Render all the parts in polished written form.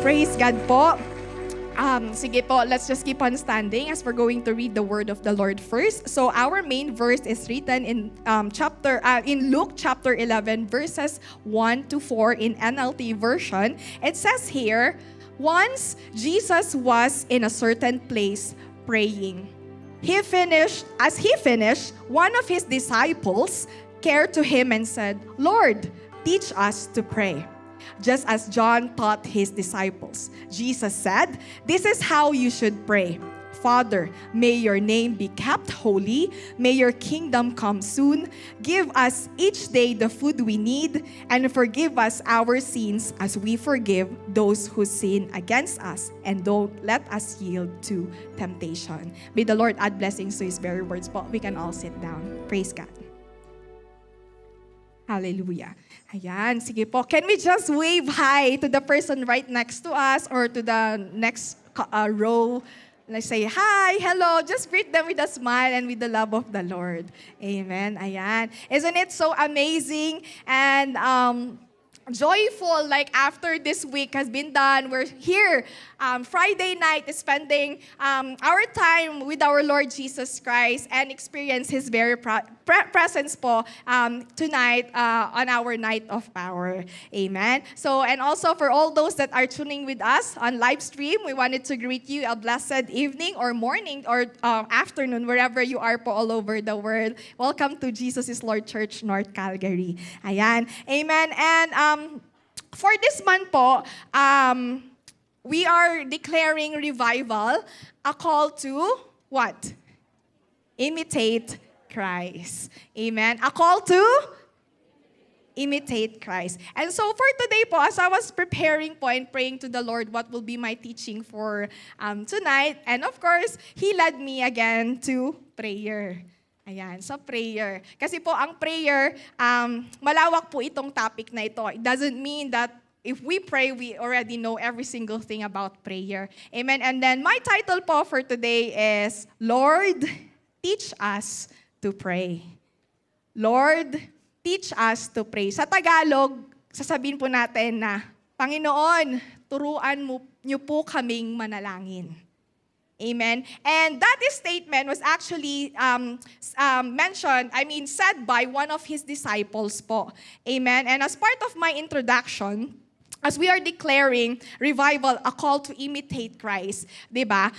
Praise God po. Sige po, let's just keep on standing as we're going to read the word of the Lord first. So our main verse is written in Luke chapter 11 verses 1 to 4 in NLT version. It says here, once Jesus was in a certain place praying. As he finished, one of his disciples came to him and said, "Lord, teach us to pray, just as John taught his disciples." Jesus said, "This is how you should pray. Father, may your name be kept holy. May your kingdom come soon. Give us each day the food we need, and forgive us our sins as we forgive those who sin against us. And don't let us yield to temptation." May the Lord add blessings to His very words po. We can all sit down. Praise God. Hallelujah. Ayan, sige po. Can we just wave hi to the person right next to us or to the next row? Let's say, hi, hello. Just greet them with a smile and with the love of the Lord. Amen. Ayan. Isn't it so amazing and joyful, like after this week has been done, we're here Friday night spending our time with our Lord Jesus Christ and experience His very presence po tonight on our night of power. Amen. So, and also for all those that are tuning with us on live stream, we wanted to greet you a blessed evening or morning or afternoon, wherever you are po all over the world. Welcome to Jesus is Lord Church, North Calgary. Ayan. Amen. And for this month po, we are declaring revival, a call to what? Imitate Christ. Amen. A call to imitate Christ. And so for today po, as I was preparing po and praying to the Lord what will be my teaching for tonight, and of course, He led me again to prayer. Ayan, sa prayer. Kasi po ang prayer, malawak po itong topic na ito. It doesn't mean that if we pray, we already know every single thing about prayer. Amen. And then my title po for today is, Lord, teach us to pray. Lord, teach us to pray. Sa Tagalog, sasabihin po natin na, Panginoon, turuan niyo po kaming manalangin. Amen. And that statement was actually said by one of His disciples po. Amen. And as part of my introduction, as we are declaring revival, a call to imitate Christ, diba?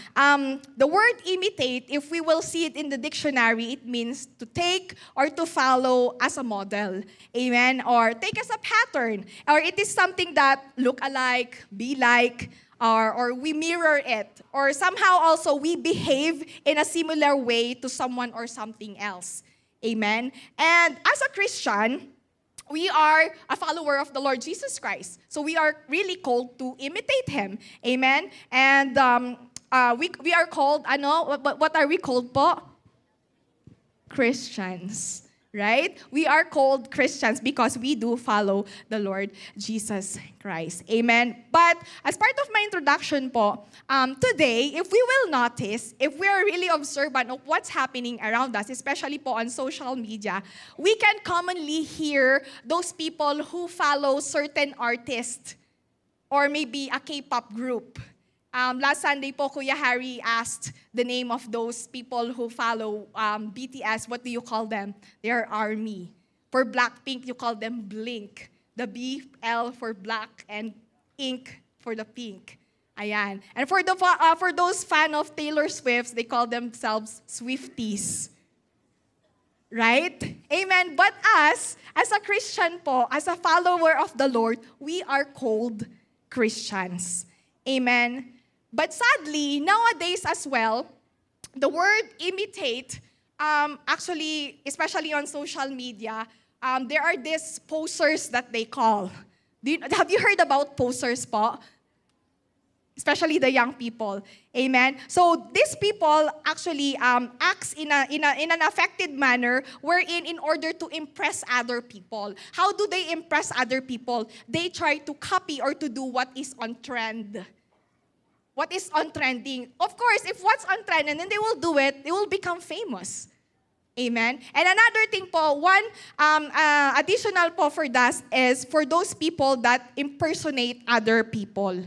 The word imitate, if we will see it in the dictionary, it means to take or to follow as a model. Amen. Or take as a pattern. Or it is something that look alike, be like, or we mirror it, or somehow also we behave in a similar way to someone or something else. Amen? And as a Christian, we are a follower of the Lord Jesus Christ. So we are really called to imitate Him. Amen? And we are called, what are we called po? Christians. Right? We are called Christians because we do follow the Lord Jesus Christ. Amen? But as part of my introduction po, today, if we will notice, if we are really observant of what's happening around us, especially po on social media, we can commonly hear those people who follow certain artists or maybe a K-pop group. Last Sunday po, Kuya Harry asked the name of those people who follow BTS. What do you call them? They are ARMY. For Blackpink, you call them Blink. The BL for black and ink for the pink. Ayan. And for those fan of Taylor Swift, they call themselves Swifties. Right? Amen. But as a Christian po, as a follower of the Lord, we are called Christians. Amen. But sadly, nowadays as well, the word imitate, actually, especially on social media, there are these posers that they call. Have you heard about posers po? Especially the young people. Amen? So these people actually acts in an affected manner wherein in order to impress other people. How do they impress other people? They try to copy or to do what is on trend. What is on trending? Of course, if what's on trend and then they will do it, they will become famous. Amen? And another thing po, one additional po for that is for those people that impersonate other people.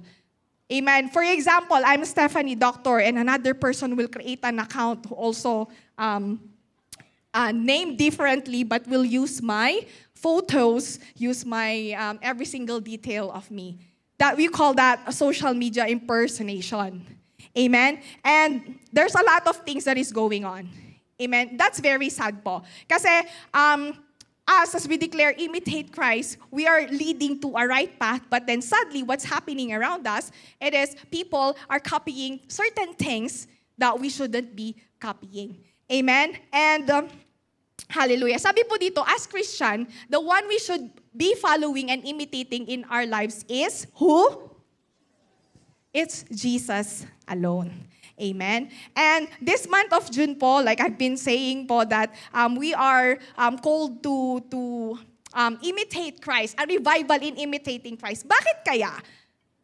Amen. For example, I'm Stephanie Doctor, and another person will create an account who also named differently, but will use my photos, use my every single detail of me. That we call that a social media impersonation. Amen. And there's a lot of things that is going on. Amen. That's very sad po. Kasi us, as we declare, imitate Christ, we are leading to a right path, but then sadly, what's happening around us, it is people are copying certain things that we shouldn't be copying. Amen? And, hallelujah. Sabi po dito, as Christian, the one we should be following and imitating in our lives is who? It's Jesus alone. Amen. And this month of June po, like I've been saying po that we are called to imitate Christ, a revival in imitating Christ. Bakit kaya?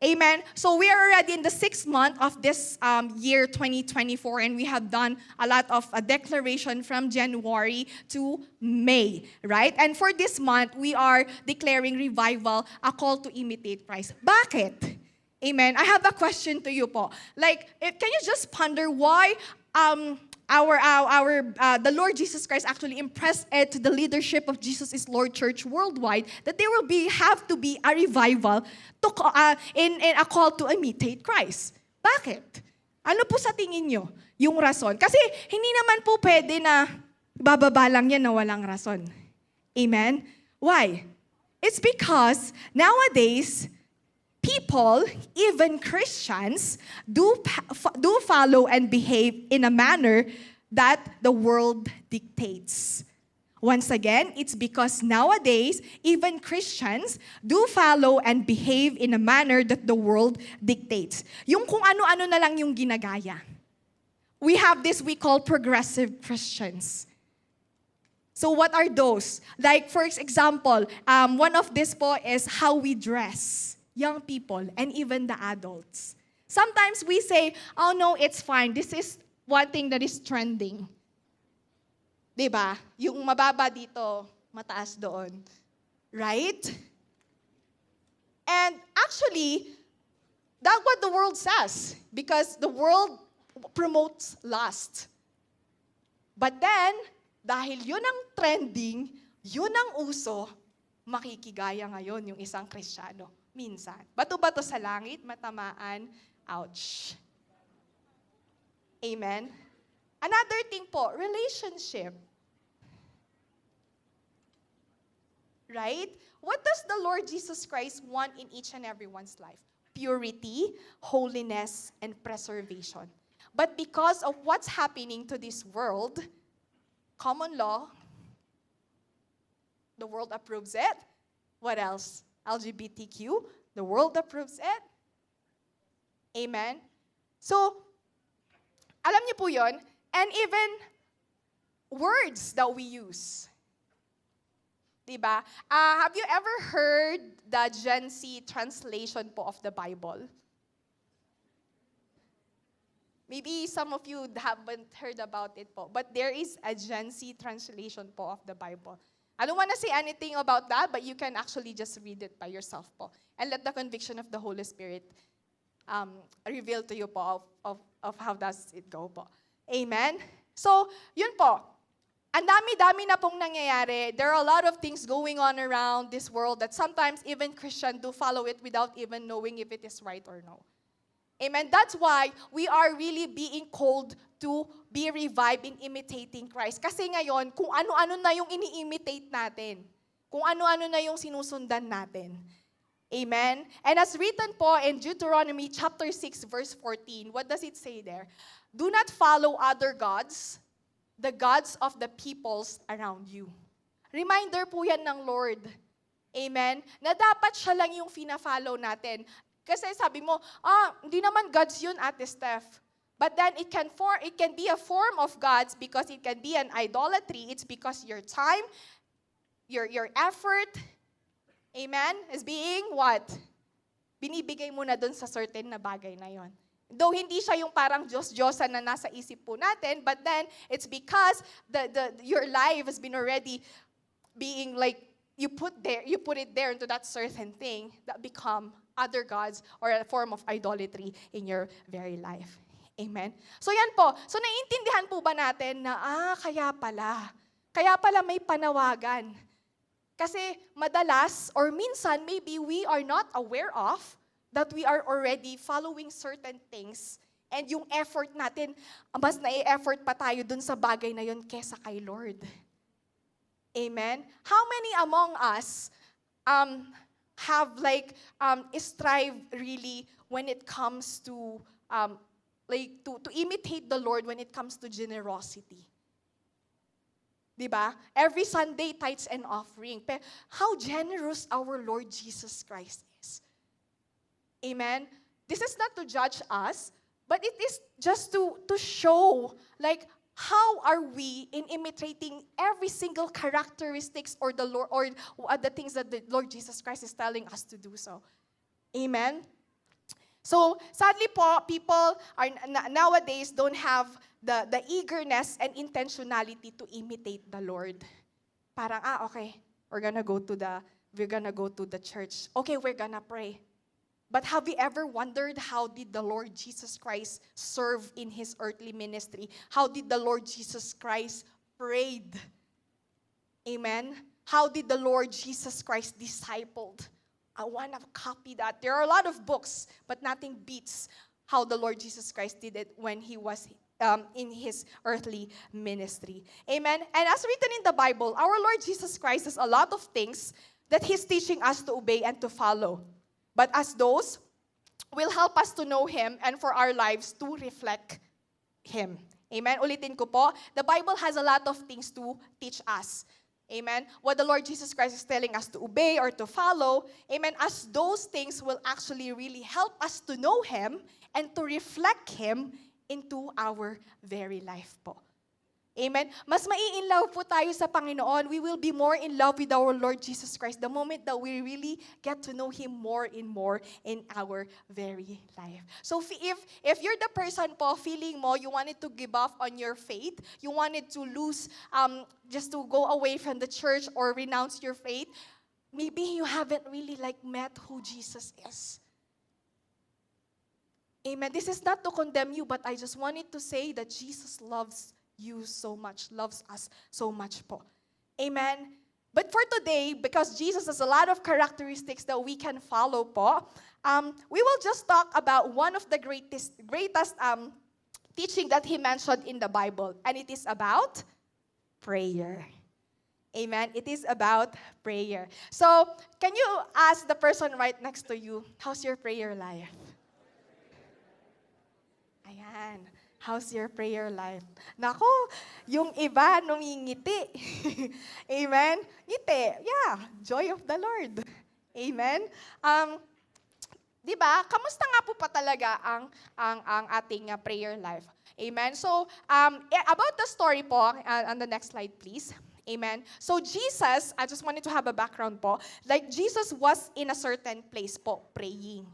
Amen. So we are already in the 6th month of this year 2024, and we have done a lot of declaration from January to May, right? And for this month, we are declaring revival, a call to imitate Christ. Bakit? Amen. I have a question to you po. Like, can you just ponder why the Lord Jesus Christ actually impressed it to the leadership of Jesus is Lord Church worldwide that there will have to be a revival in a call to imitate Christ? Bakit? Ano po sa tingin nyo yung rason? Kasi hindi naman po pwede na bababa lang yan na walang rason. Amen? Why? It's because nowadays, people, even Christians, do follow and behave in a manner that the world dictates. Once again, it's because nowadays, even Christians do follow and behave in a manner that the world dictates. Yung kung ano-ano na lang yung ginagaya. We have this we call progressive Christians. So what are those? Like for example, one of this po is how we dress. Young people, and even the adults. Sometimes we say, oh no, it's fine. This is one thing that is trending. Diba? Yung mababa dito, mataas doon. Right? And actually, that's what the world says. Because the world promotes lust. But then, dahil yun ang trending, yun ang uso, makikigaya ngayon yung isang Kristiyano. Minsan. Bato-bato sa langit, matamaan, ouch. Amen? Another thing po, relationship. Right? What does the Lord Jesus Christ want in each and everyone's life? Purity, holiness, and preservation. But because of what's happening to this world, common law, the world approves it. What else? LGBTQ, the world approves it. Amen? So, alam niyo po yun, and even words that we use. Diba? Have you ever heard the Gen Z translation po of the Bible? Maybe some of you haven't heard about it po, but there is a Gen Z translation po of the Bible. I don't want to say anything about that, but you can actually just read it by yourself po. And let the conviction of the Holy Spirit reveal to you po of how does it go po. Amen? So, yun po. Ang dami-dami na pong nangyayari. There are a lot of things going on around this world that sometimes even Christians do follow it without even knowing if it is right or no. Amen? That's why we are really being called to be revived in imitating Christ. Kasi ngayon, kung ano-ano na yung ini-imitate natin. Kung ano-ano na yung sinusundan natin. Amen? And as written po in Deuteronomy chapter 6 verse 14, what does it say there? Do not follow other gods, the gods of the peoples around you. Reminder po yan ng Lord. Amen? Na dapat siya lang yung fina-follow natin. Kasi sabi mo, hindi naman gods yun, Ate Steph. But then it can be a form of gods because it can be an idolatry. It's because your time, your effort, amen, is being what? Binibigay mo na dun sa certain na bagay na yon. Though hindi siya yung parang Diyos-Diyosan na nasa isip po natin, but then it's because your life has been already being like, you put it there into that certain thing that become other gods or a form of idolatry in your very life. Amen? So yan po. So naiintindihan po ba natin na, kaya pala may panawagan. Kasi madalas or minsan maybe we are not aware of that we are already following certain things and yung effort natin, mas nai-effort pa tayo dun sa bagay na yun kesa kay Lord. Amen? How many among us have strive really when it comes to to imitate the Lord when it comes to generosity? Diba? Every Sunday, tithes and offering. Pero how generous our Lord Jesus Christ is. Amen? This is not to judge us, but it is just to show how are we in imitating every single characteristics or the Lord or the things that the Lord Jesus Christ is telling us to do so. Amen? So, sadly po, people are nowadays don't have the eagerness and intentionality to imitate the Lord. Parang, okay, we're gonna go to the church. Okay, we're gonna pray. But have you ever wondered how did the Lord Jesus Christ serve in His earthly ministry? How did the Lord Jesus Christ prayed? Amen? How did the Lord Jesus Christ discipled? I want to copy that. There are a lot of books, but nothing beats how the Lord Jesus Christ did it when He was in His earthly ministry. Amen? And as written in the Bible, our Lord Jesus Christ has a lot of things that He's teaching us to obey and to follow. But as those will help us to know Him and for our lives to reflect Him. Amen? Ulitin ko po, the Bible has a lot of things to teach us. Amen? What the Lord Jesus Christ is telling us to obey or to follow, amen, as those things will actually really help us to know Him and to reflect Him into our very life po. Amen? Mas mai-inlove po tayo sa Panginoon. We will be more in love with our Lord Jesus Christ the moment that we really get to know Him more and more in our very life. So if you're the person po, feeling mo, you wanted to give up on your faith, you wanted to lose, just to go away from the church or renounce your faith, maybe you haven't really met who Jesus is. Amen? This is not to condemn you, but I just wanted to say that Jesus loves you so much, loves us so much po. Amen? But for today, because Jesus has a lot of characteristics that we can follow po, we will just talk about one of the greatest teaching that He mentioned in the Bible, and it is about prayer. Amen? It is about prayer. So, can you ask the person right next to you, how's your prayer life? Ayan. How's your prayer life? Nako, yung iba numingiti. Amen? Ngiti. Yeah, joy of the Lord. Amen? Diba? Kamusta nga po pa talaga ang ating prayer life? Amen? So, about the story po, on the next slide please. Amen? So Jesus, I just wanted to have a background po, Jesus was in a certain place po, praying.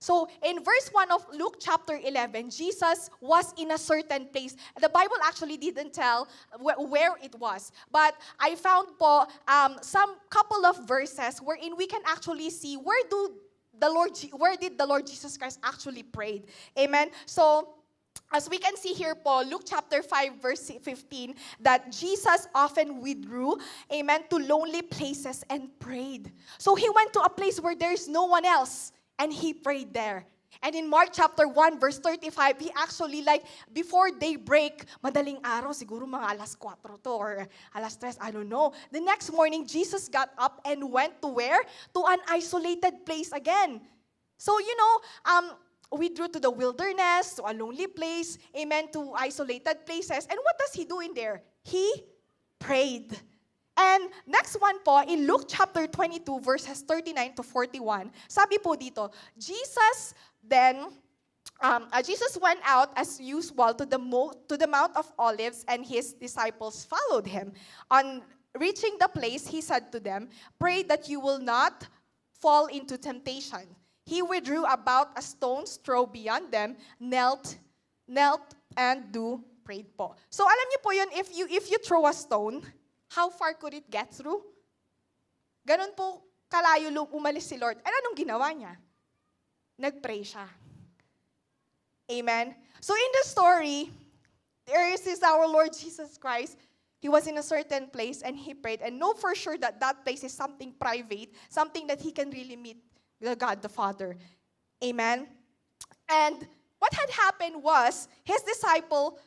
So, in verse 1 of Luke chapter 11, Jesus was in a certain place. The Bible actually didn't tell where it was. But I found po some couple of verses wherein we can actually see where did the Lord Jesus Christ actually prayed. Amen? So, as we can see here po, Luke chapter 5 verse 15, that Jesus often withdrew, amen, to lonely places and prayed. So, He went to a place where there's no one else. And He prayed there. And in Mark chapter 1, verse 35, He actually before daybreak, madaling araw, siguro mga alas 4 to, or alas 3, I don't know. The next morning, Jesus got up and went to where? To an isolated place again. So, withdrew to the wilderness, to a lonely place, amen, to isolated places. And what does He do in there? He prayed. And next one po, in Luke chapter 22, verses 39 to 41, sabi po dito, Jesus went out as usual to the Mount of Olives, and His disciples followed Him. On reaching the place, He said to them, "Pray that you will not fall into temptation." He withdrew about a stone's throw beyond them, knelt, and prayed po. So alam niyo po yun, if you throw a stone, how far could it get through? Ganun po kalayo umalis si Lord. And anong ginawa niya? nagpray siya. Amen? So in the story, there is our Lord Jesus Christ. He was in a certain place and he prayed and know for sure that that place is something private, something that he can really meet the God the Father. Amen? And what had happened was, his disciple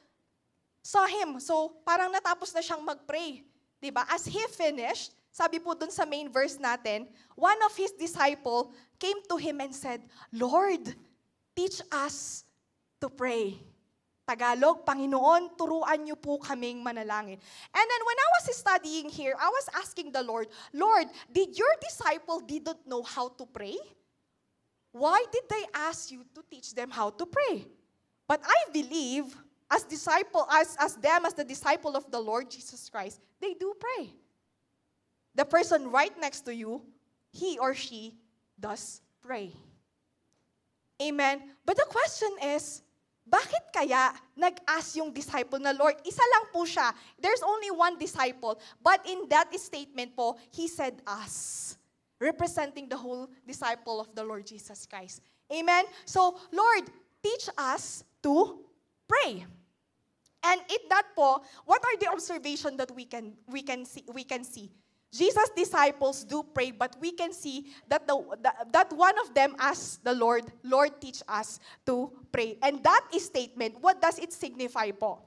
saw him. So parang natapos na siyang mag-pray. Diba? As he finished, sabi po dun sa main verse natin, one of his disciple came to him and said, Lord, teach us to pray. Tagalog, Panginoon, turuan niyo po kaming manalangin. And then when I was studying here, I was asking the Lord, Lord, did your disciple didn't know how to pray? Why did they ask you to teach them how to pray? But I believe, as the disciple of the Lord Jesus Christ, they do pray. The person right next to you, he or she does pray. Amen? But the question is, bakit kaya nag-ask yung disciple na, Lord, isa lang po siya. There's only one disciple. But in that statement po, he said us, representing the whole disciple of the Lord Jesus Christ. Amen? So, Lord, teach us to pray. And in that po, what are the observations that we can see? Jesus' disciples do pray, but we can see that that one of them asked the Lord, Lord, teach us to pray. And that statement, what does it signify po?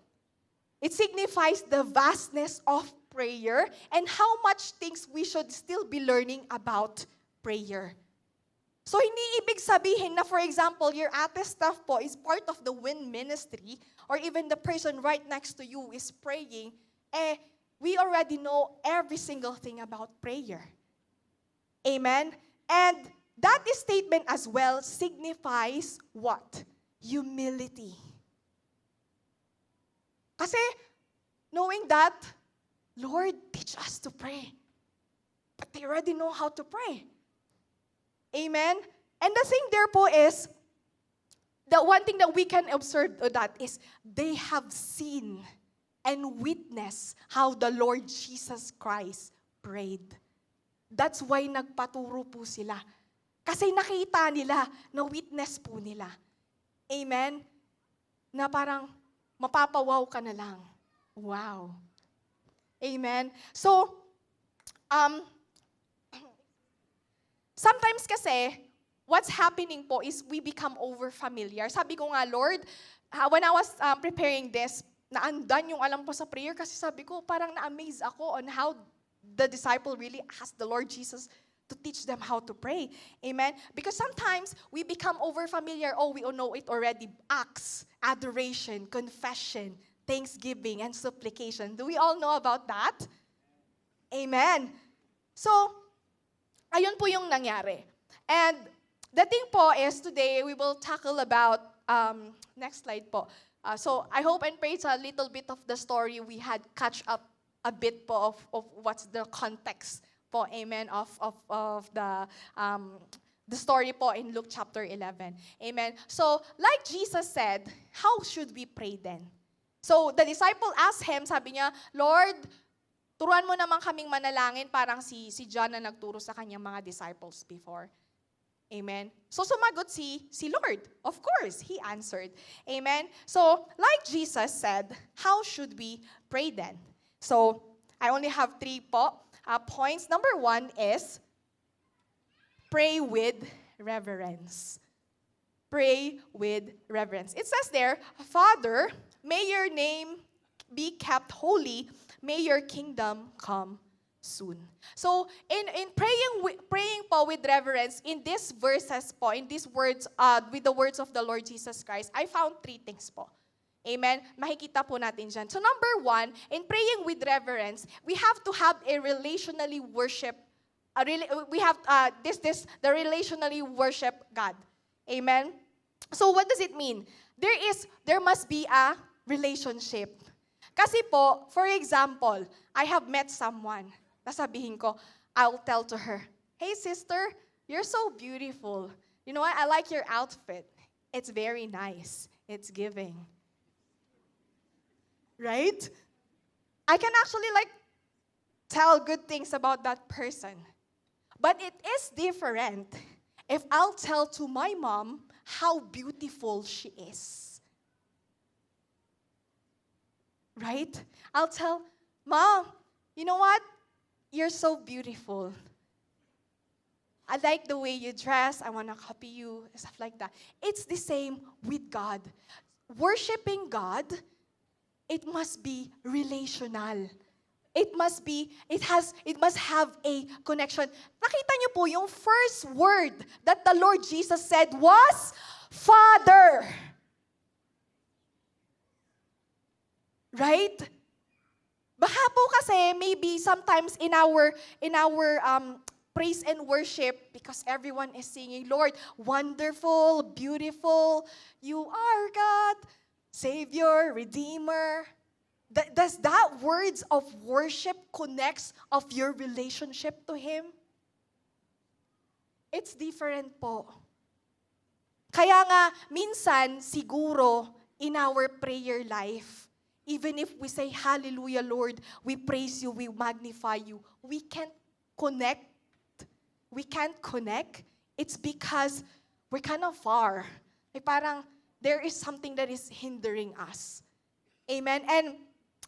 It signifies the vastness of prayer and how much things we should still be learning about prayer. So hindi ibig sabihin na, for example, your ate staff po is part of the WIN ministry, or even the person right next to you is praying, we already know every single thing about prayer. Amen? And that statement as well signifies what? Humility. Kasi, knowing that, Lord, teach us to pray. But they already know how to pray. Amen? And the thing there po is, the one thing that we can observe of that is, they have seen and witness how the Lord Jesus Christ prayed. That's why nagpaturo po sila. Kasi nakita nila, na-witness po nila. Amen? Na parang mapapawaw ka na lang. Wow. Amen? So, sometimes kasi, what's happening po is we become over-familiar. Sabi ko nga, Lord, when I was preparing this, naandan yung alam ko sa prayer kasi sabi ko, parang na-amaze ako on how the disciple really asked the Lord Jesus to teach them how to pray. Amen? Because sometimes we become over-familiar. Oh, we all know it already. Acts, adoration, confession, thanksgiving, and supplication. Do we all know about that? Amen? So, ayun po yung nangyari. And the thing po is today we will tackle about, next slide po. So I hope and pray it's a little bit of the story we had catch up a bit po of what's the context po, amen, of the story po in Luke chapter 11. Amen. So like Jesus said, how should we pray then? So the disciple asked him, sabi niya, Lord, turuan mo naman kaming manalangin parang si John na nagturo sa kanyang mga disciples before. Amen. So sumagot si Lord. Of course, he answered. Amen. So like Jesus said, how should we pray then? So I only have 3 points. Number 1 is pray with reverence. Pray with reverence. It says there, Father, may your name be kept holy. May your kingdom come soon. So, in praying po with reverence, in these verses po, in these words, with the words of the Lord Jesus Christ, I found 3 things po. Amen? Makikita po natin dyan. So, number 1, in praying with reverence, we have to have a relationally worship, the relationally worship God. Amen? So, what does it mean? There must be a relationship. Kasi po, for example, I have met someone. Nasabihin ko, I'll tell to her, hey sister, you're so beautiful. You know what? I like your outfit. It's very nice. It's giving. Right? I can actually tell good things about that person. But it is different if I'll tell to my mom how beautiful she is. Right? I'll tell, Mom, you know what? You're so beautiful. I like the way you dress. I want to copy you, stuff like that. It's the same with God. Worshiping God, it must be relational. It must have a connection. Nakita niyo po, yung first word that the Lord Jesus said was, Father. Right? Baka po kasi maybe sometimes in our praise and worship, because everyone is singing, Lord, wonderful, beautiful, you are God, Savior, Redeemer. Does that words of worship connects of your relationship to Him? It's different po. Kaya nga, minsan, siguro, in our prayer life, even if we say, Hallelujah, Lord, we praise you, we magnify you, we can't connect. It's because we're kind of far. Like parang, there is something that is hindering us. Amen? And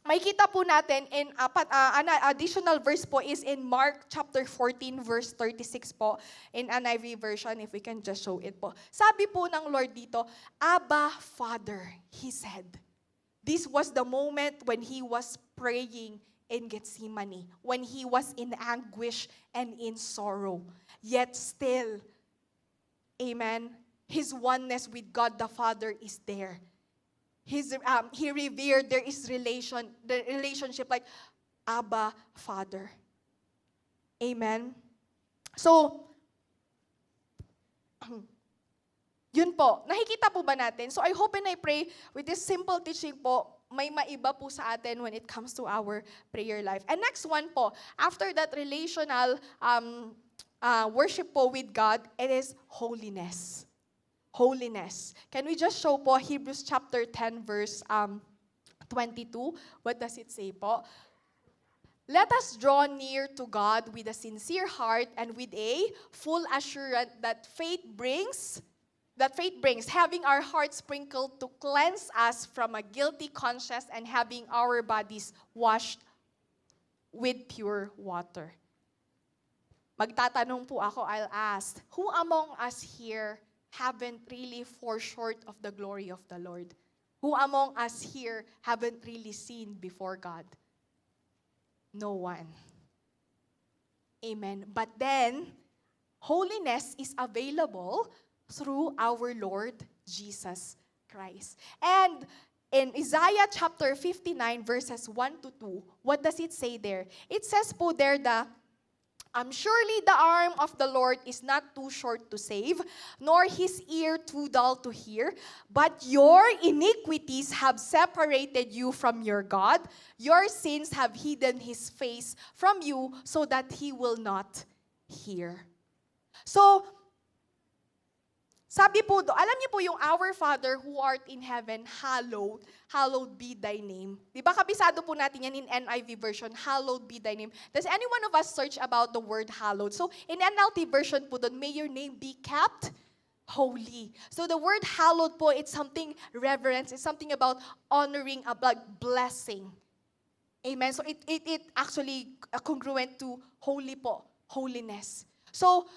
makikita po natin in an additional verse po is in Mark chapter 14 verse 36 po in NIV version, if we can just show it po. Sabi po ng Lord dito, Abba, Father, He said. This was the moment when He was praying in Gethsemane, when He was in anguish and in sorrow. Yet still, amen, His oneness with God the Father is there. He revered, there is the relationship like Abba, Father. Amen. So, yun po, nakikita po ba natin? So I hope and I pray with this simple teaching po, may maiba po sa atin when it comes to our prayer life. And next one po, after that relational worship po with God, it is holiness. Holiness. Can we just show po Hebrews chapter 10 verse 22? What does it say po? Let us draw near to God with a sincere heart and with a full assurance that faith brings, having our hearts sprinkled to cleanse us from a guilty conscience and having our bodies washed with pure water. Magtatanong po ako, I'll ask, who among us here haven't really fall short of the glory of the Lord? Who among us here haven't really sinned before God? No one. Amen. But then, holiness is available through our Lord Jesus Christ. And in Isaiah chapter 59 verses 1 to 2, what does it say there? It says po there surely the arm of the Lord is not too short to save, nor his ear too dull to hear, but your iniquities have separated you from your God. Your sins have hidden his face from you so that he will not hear. So, sabi po alam niyo po yung Our Father who art in heaven, hallowed be thy name. Di ba kabisado po natin yan in NIV version, hallowed be thy name. Does any one of us search about the word hallowed? So in NLT version po doon, may your name be kept holy. So the word hallowed po, it's something reverence, it's something about honoring, about blessing. Amen. So it actually congruent to holy po, holiness. So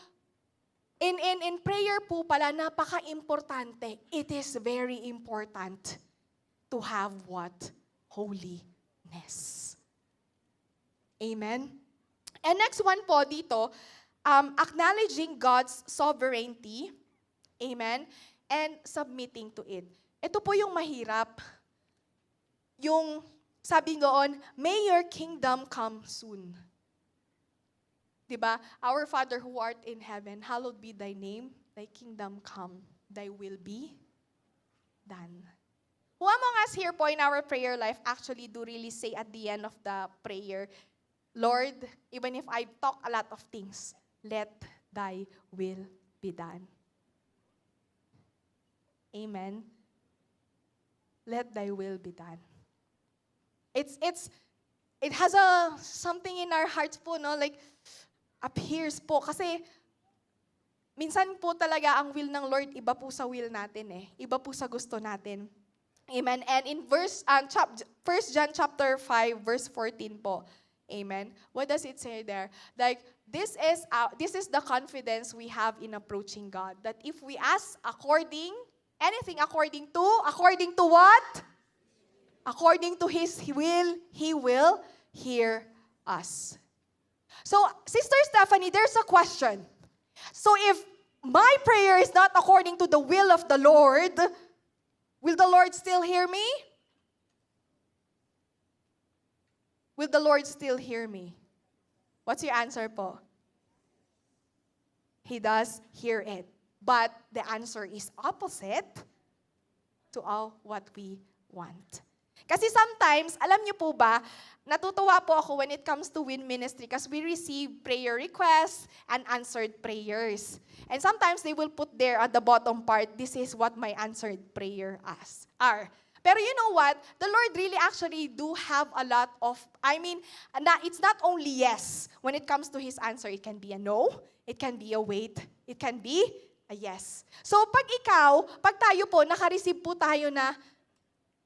in prayer po pala, napaka-importante. It is very important to have what? Holiness. Amen? And next one po dito, acknowledging God's sovereignty, amen, and submitting to it. Ito po yung mahirap. Yung sabi doon, may your kingdom come soon. Diba? Our Father who art in heaven, hallowed be thy name, thy kingdom come, thy will be done. Who among us here po in our prayer life actually do really say at the end of the prayer, Lord, even if I talk a lot of things, let thy will be done. Amen. Let thy will be done. It has something in our hearts po, no? Like, appears po. Kasi, minsan po talaga ang will ng Lord, iba po sa will natin eh. Iba po sa gusto natin. Amen. And in First John chapter 5, verse 14 po. Amen. What does it say there? Like, this is the confidence we have in approaching God. That if we ask anything according to what? According to His will, He will hear us. So, Sister Stephanie, there's a question. So if my prayer is not according to the will of the Lord, will the Lord still hear me? Will the Lord still hear me? What's your answer po? He does hear it. But the answer is opposite to all what we want. Kasi sometimes, alam niyo po ba, natutuwa po ako when it comes to Win Ministry kasi we receive prayer requests and answered prayers. And sometimes they will put there at the bottom part, this is what my answered prayer are. Pero you know what? The Lord really actually do have a lot of, it's not only yes. When it comes to His answer, it can be a no, it can be a wait, it can be a yes. So pag tayo po, naka-receive po tayo na,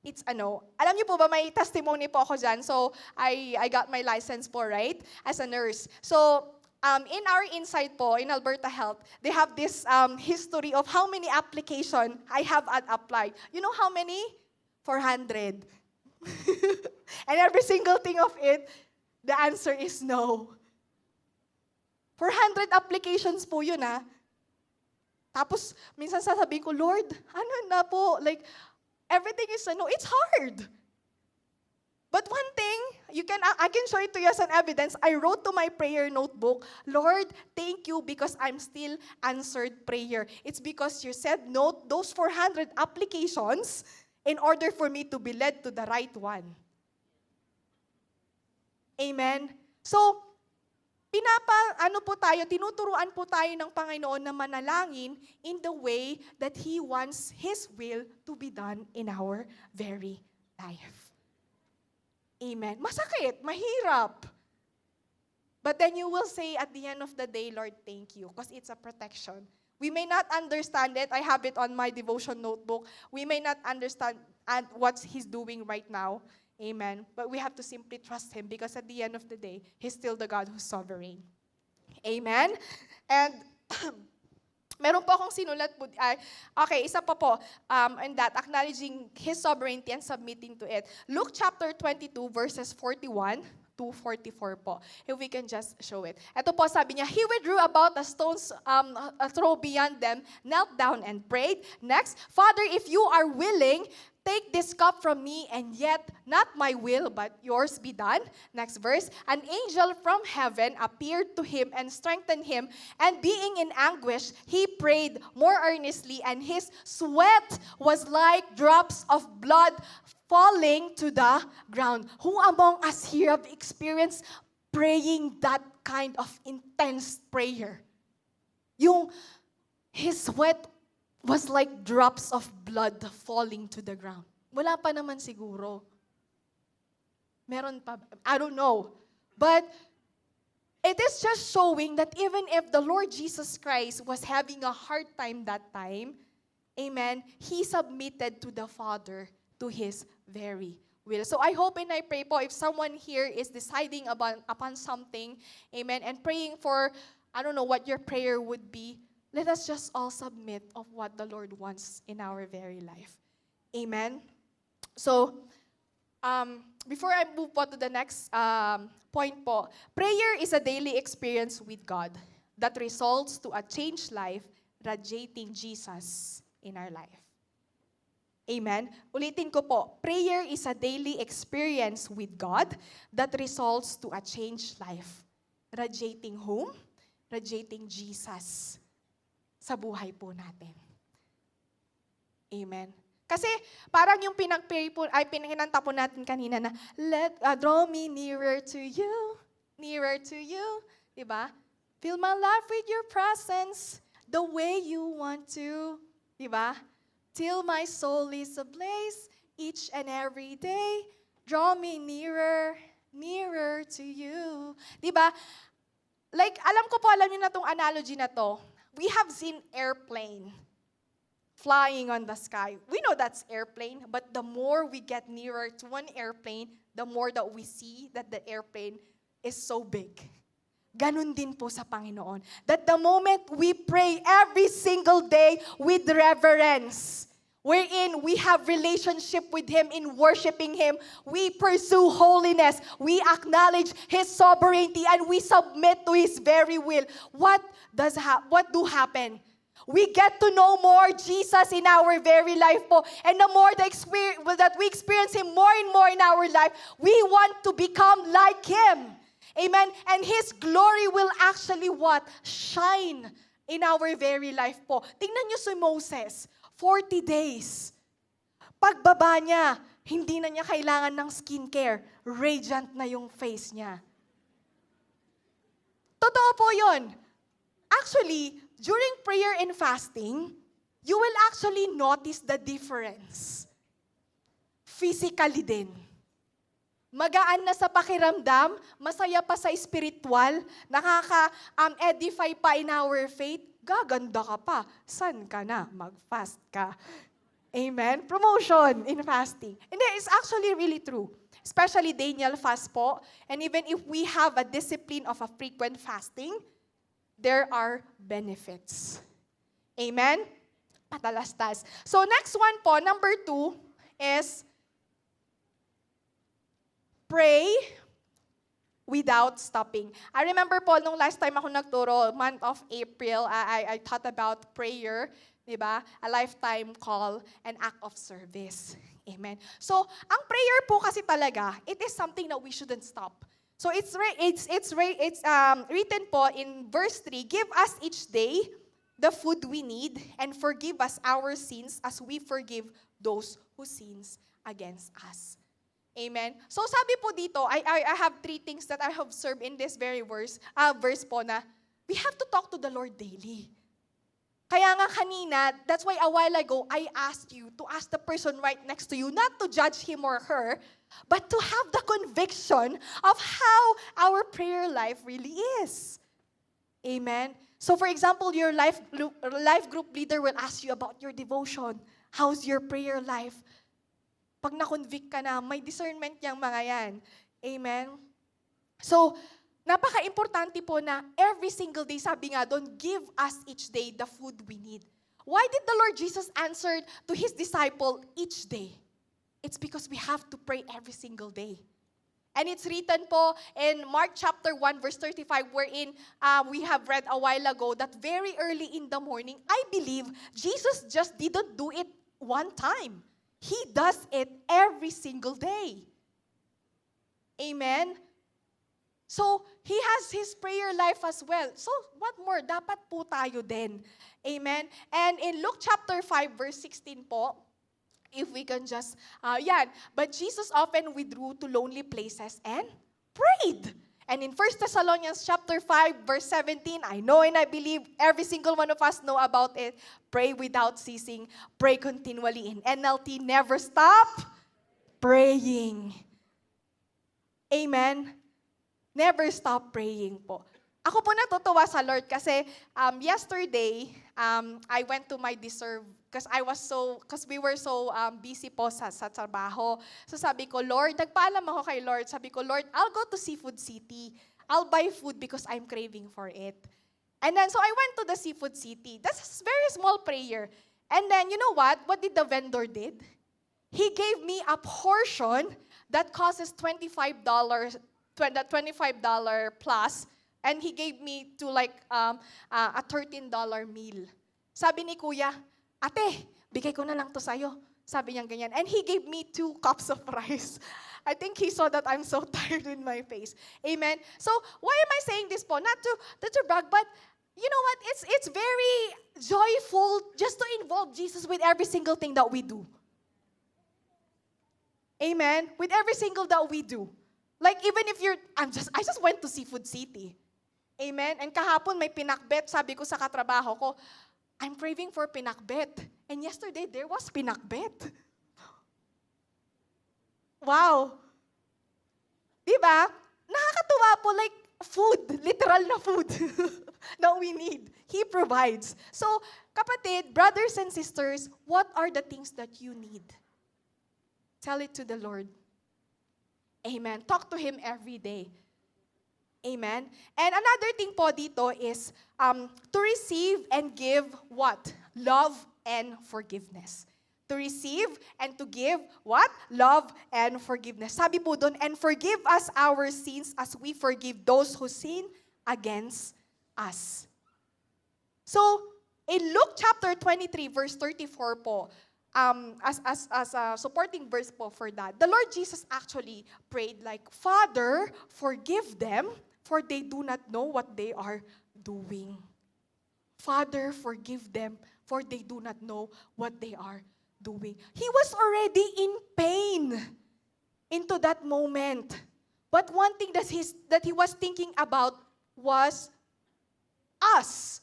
it's a no. Alam niyo po ba, may testimony po ako dyan. So I got my license po, right? As a nurse. So, in our inside po, in Alberta Health, they have this history of how many application I have applied. You know how many? 400. And every single thing of it, the answer is no. 400 applications po yun Tapos, minsan sasabihin ko, Lord, ano na po? Like, everything is a no. It's hard. But one thing, I can show it to you as an evidence. I wrote to my prayer notebook, Lord, thank you because I'm still answered prayer. It's because you said no, those 400 applications, in order for me to be led to the right one. Amen? So, tinuturuan po tayo ng Panginoon na manalangin in the way that He wants His will to be done in our very life. Amen? Masakit, mahirap. But then you will say at the end of the day, Lord, thank you, because it's a protection. We may not understand it. I have it on my devotion notebook. We may not understand what He's doing right now. Amen. But we have to simply trust Him because at the end of the day, He's still the God who's sovereign. Amen. And meron po akong sinulat po. Isa pa po. And that, acknowledging His sovereignty and submitting to it. Luke chapter 22, verses 41 to 44 po. If we can just show it. Ito po, sabi niya, He withdrew about a stone's throw beyond them, knelt down and prayed. Next, Father, if you are willing, take this cup from me, and yet not my will, but yours be done. Next verse, an angel from heaven appeared to him and strengthened him, and being in anguish, he prayed more earnestly, and his sweat was like drops of blood falling to the ground. Who among us here have experienced praying that kind of intense prayer? His sweat was like drops of blood falling to the ground. Wala pa naman siguro. Meron pa, I don't know. But it is just showing that even if the Lord Jesus Christ was having a hard time that time, amen, He submitted to the Father, to His very will. So I hope and I pray po, if someone here is deciding upon something, amen, and praying for, I don't know what your prayer would be, let us just all submit of what the Lord wants in our very life. Amen? So, before I move on to the next point po, prayer is a daily experience with God that results to a changed life, radiating Jesus in our life. Amen? Ulitin ko po, prayer is a daily experience with God that results to a changed life. Radiating whom? Radiating Jesus sa buhay po natin. Amen. Kasi parang yung pinagkinanta po natin kanina na, draw me nearer to you, diba? Fill my life with your presence, the way you want to, diba? Till my soul is ablaze, each and every day, draw me nearer to you. Diba? Like, alam niyo na tong analogy na to. we have seen airplane flying on the sky. We know that's airplane, but the more we get nearer to an airplane, the more that we see that the airplane is so big. Ganun din po sa Panginoon. That the moment we pray every single day with reverence, wherein we have relationship with Him in worshiping Him, we pursue holiness, we acknowledge His sovereignty, and we submit to His very will. What do happen? We get to know more Jesus in our very life po. And the more that we experience Him more and more in our life, we want to become like Him. Amen? And His glory will actually what? Shine in our very life po. Tingnan niyo si Moses, 40 days. Pagbaba niya, hindi na niya kailangan ng skincare. Radiant na yung face niya. Totoo po yun. Actually, during prayer and fasting, you will actually notice the difference. Physically din. Magaan na sa pakiramdam, masaya pa sa spiritual, nakaka-edify pa in our faith, gaganda ka pa. San ka na? Mag-fast ka. Amen? Promotion in fasting. And it's actually really true. Especially Daniel fast po. And even if we have a discipline of a frequent fasting, there are benefits. Amen? Patalastas. So next one po, number 2 is pray without stopping. I remember po, nung last time ako nagturo, month of April, I taught about prayer, di ba? A lifetime call, an act of service. Amen. So, ang prayer po kasi talaga, it is something that we shouldn't stop. So, it's written po in verse 3, give us each day the food we need and forgive us our sins as we forgive those who sins against us. Amen. So sabi po dito, I have 3 things that I have observed in this very verse po na we have to talk to the Lord daily. Kaya nga kanina, that's why a while ago, I asked you to ask the person right next to you, not to judge him or her, but to have the conviction of how our prayer life really is. Amen. So for example, your life group leader will ask you about your devotion. How's your prayer life? Pag na-convict ka na, may discernment yang mga yan. Amen? So, napaka-importante po na every single day, sabi nga doon, give us each day the food we need. Why did the Lord Jesus answer to His disciple each day? It's because we have to pray every single day. And it's written po in Mark chapter 1 verse 35 wherein we have read a while ago that very early in the morning, I believe Jesus just didn't do it one time. He does it every single day. Amen? So, He has His prayer life as well. So, what more? Dapat po tayo din. Amen? And in Luke chapter 5, verse 16 po, if we can just, but Jesus often withdrew to lonely places and prayed. And in 1 Thessalonians chapter 5, verse 17, I know and I believe every single one of us know about it. Pray without ceasing. Pray continually. In NLT, never stop praying. Amen? Never stop praying po. Ako po natutuwa sa Lord kasi yesterday, I went to my deserve because we were so busy po sa trabaho. So sabi ko, Lord, nagpaalam ako kay Lord. Sabi ko, Lord, I'll go to Seafood City. I'll buy food because I'm craving for it. And then, so I went to the Seafood City. That's a very small prayer. And then, you know what? What did the vendor did? He gave me a portion that costs $25 plus. And he gave me to like a $13 meal. Sabi ni Kuya, ate, bigay ko na lang to sa'yo. Sabi niya ganyan. And he gave me 2 cups of rice. I think he saw that I'm so tired with my face. Amen? So, why am I saying this po? Not to brag, but you know what? It's very joyful just to involve Jesus with every single thing that we do. Amen? With every single that we do. Like even if I just went to Seafood City. Amen? And kahapon may pinakbet, sabi ko sa katrabaho ko, I'm craving for pinakbet. And yesterday, there was pinakbet. Wow. Diba? Nakakatuwa po, like, food, literal na food na we need. He provides. So, kapatid, brothers and sisters, what are the things that you need? Tell it to the Lord. Amen. Talk to Him every day. Amen. And another thing po dito is to receive and give what? Love and forgiveness. To receive and to give what? Love and forgiveness. Sabi po doon, and forgive us our sins as we forgive those who sin against us. So, in Luke chapter 23, verse 34 po, as a supporting verse po for that, the Lord Jesus actually prayed like, Father, forgive them, for they do not know what they are doing. Father, forgive them, for they do not know what they are doing. He was already in pain into that moment. But one thing that he was thinking about was us.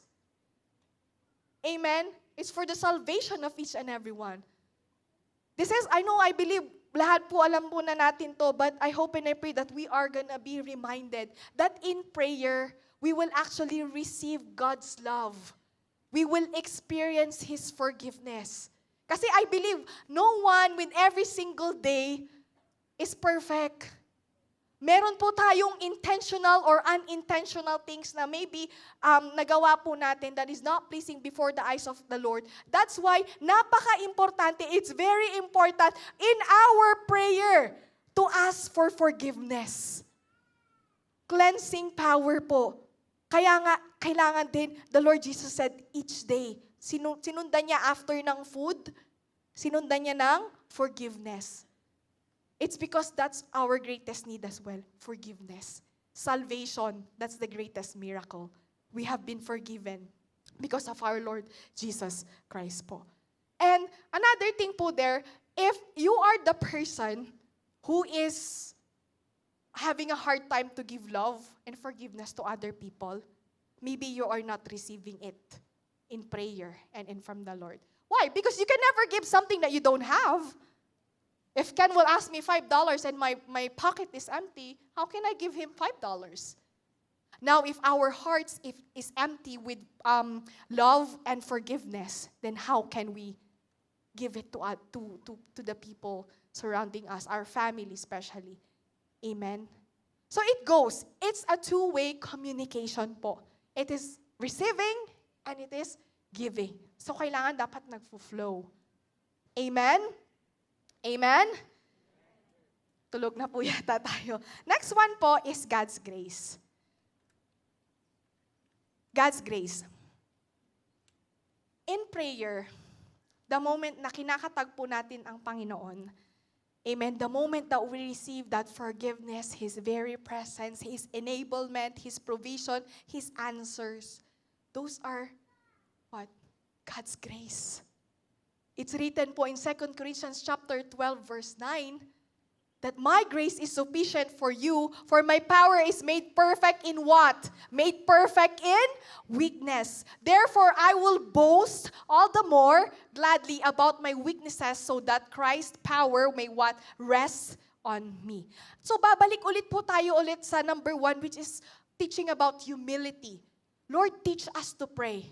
Amen? It's for the salvation of each and every one. This is, I believe, lahat po alam po na natin to, but I hope and I pray that we are gonna be reminded that in prayer, we will actually receive God's love. We will experience His forgiveness. Kasi I believe, no one with every single day is perfect. Meron po tayong intentional or unintentional things na maybe nagawa po natin that is not pleasing before the eyes of the Lord. That's why, napaka-importante, it's very important in our prayer to ask for forgiveness. Cleansing power po. Kaya nga, kailangan din, the Lord Jesus said, each day, sinundan niya after ng food, sinundan niya ng forgiveness. It's because that's our greatest need as well, forgiveness. Salvation, that's the greatest miracle. We have been forgiven because of our Lord Jesus Christ po. And another thing po there, if you are the person who is having a hard time to give love and forgiveness to other people, maybe you are not receiving it in prayer and from the Lord. Why? Because you can never give something that you don't have. If Ken will ask me $5 and my pocket is empty, how can I give him $5? Now, if our hearts is empty with love and forgiveness, then how can we give it to the people surrounding us, our family especially? Amen? So it goes. It's a two-way communication po. It is receiving and it is giving. So kailangan dapat nagfo-flow. Amen? Amen? Tulog na po yata tayo. Next one po is God's grace. God's grace. In prayer, the moment na kinakatagpo natin ang Panginoon, amen, the moment that we receive that forgiveness, His very presence, His enablement, His provision, His answers, those are what? God's grace. It's written po in 2 Corinthians chapter 12, verse 9, that my grace is sufficient for you, for my power is made perfect in what? Made perfect in weakness. Therefore, I will boast all the more gladly about my weaknesses so that Christ's power may what? Rest on me. So, babalik ulit po tayo ulit sa number 1, which is teaching about humility. Lord, teach us to pray.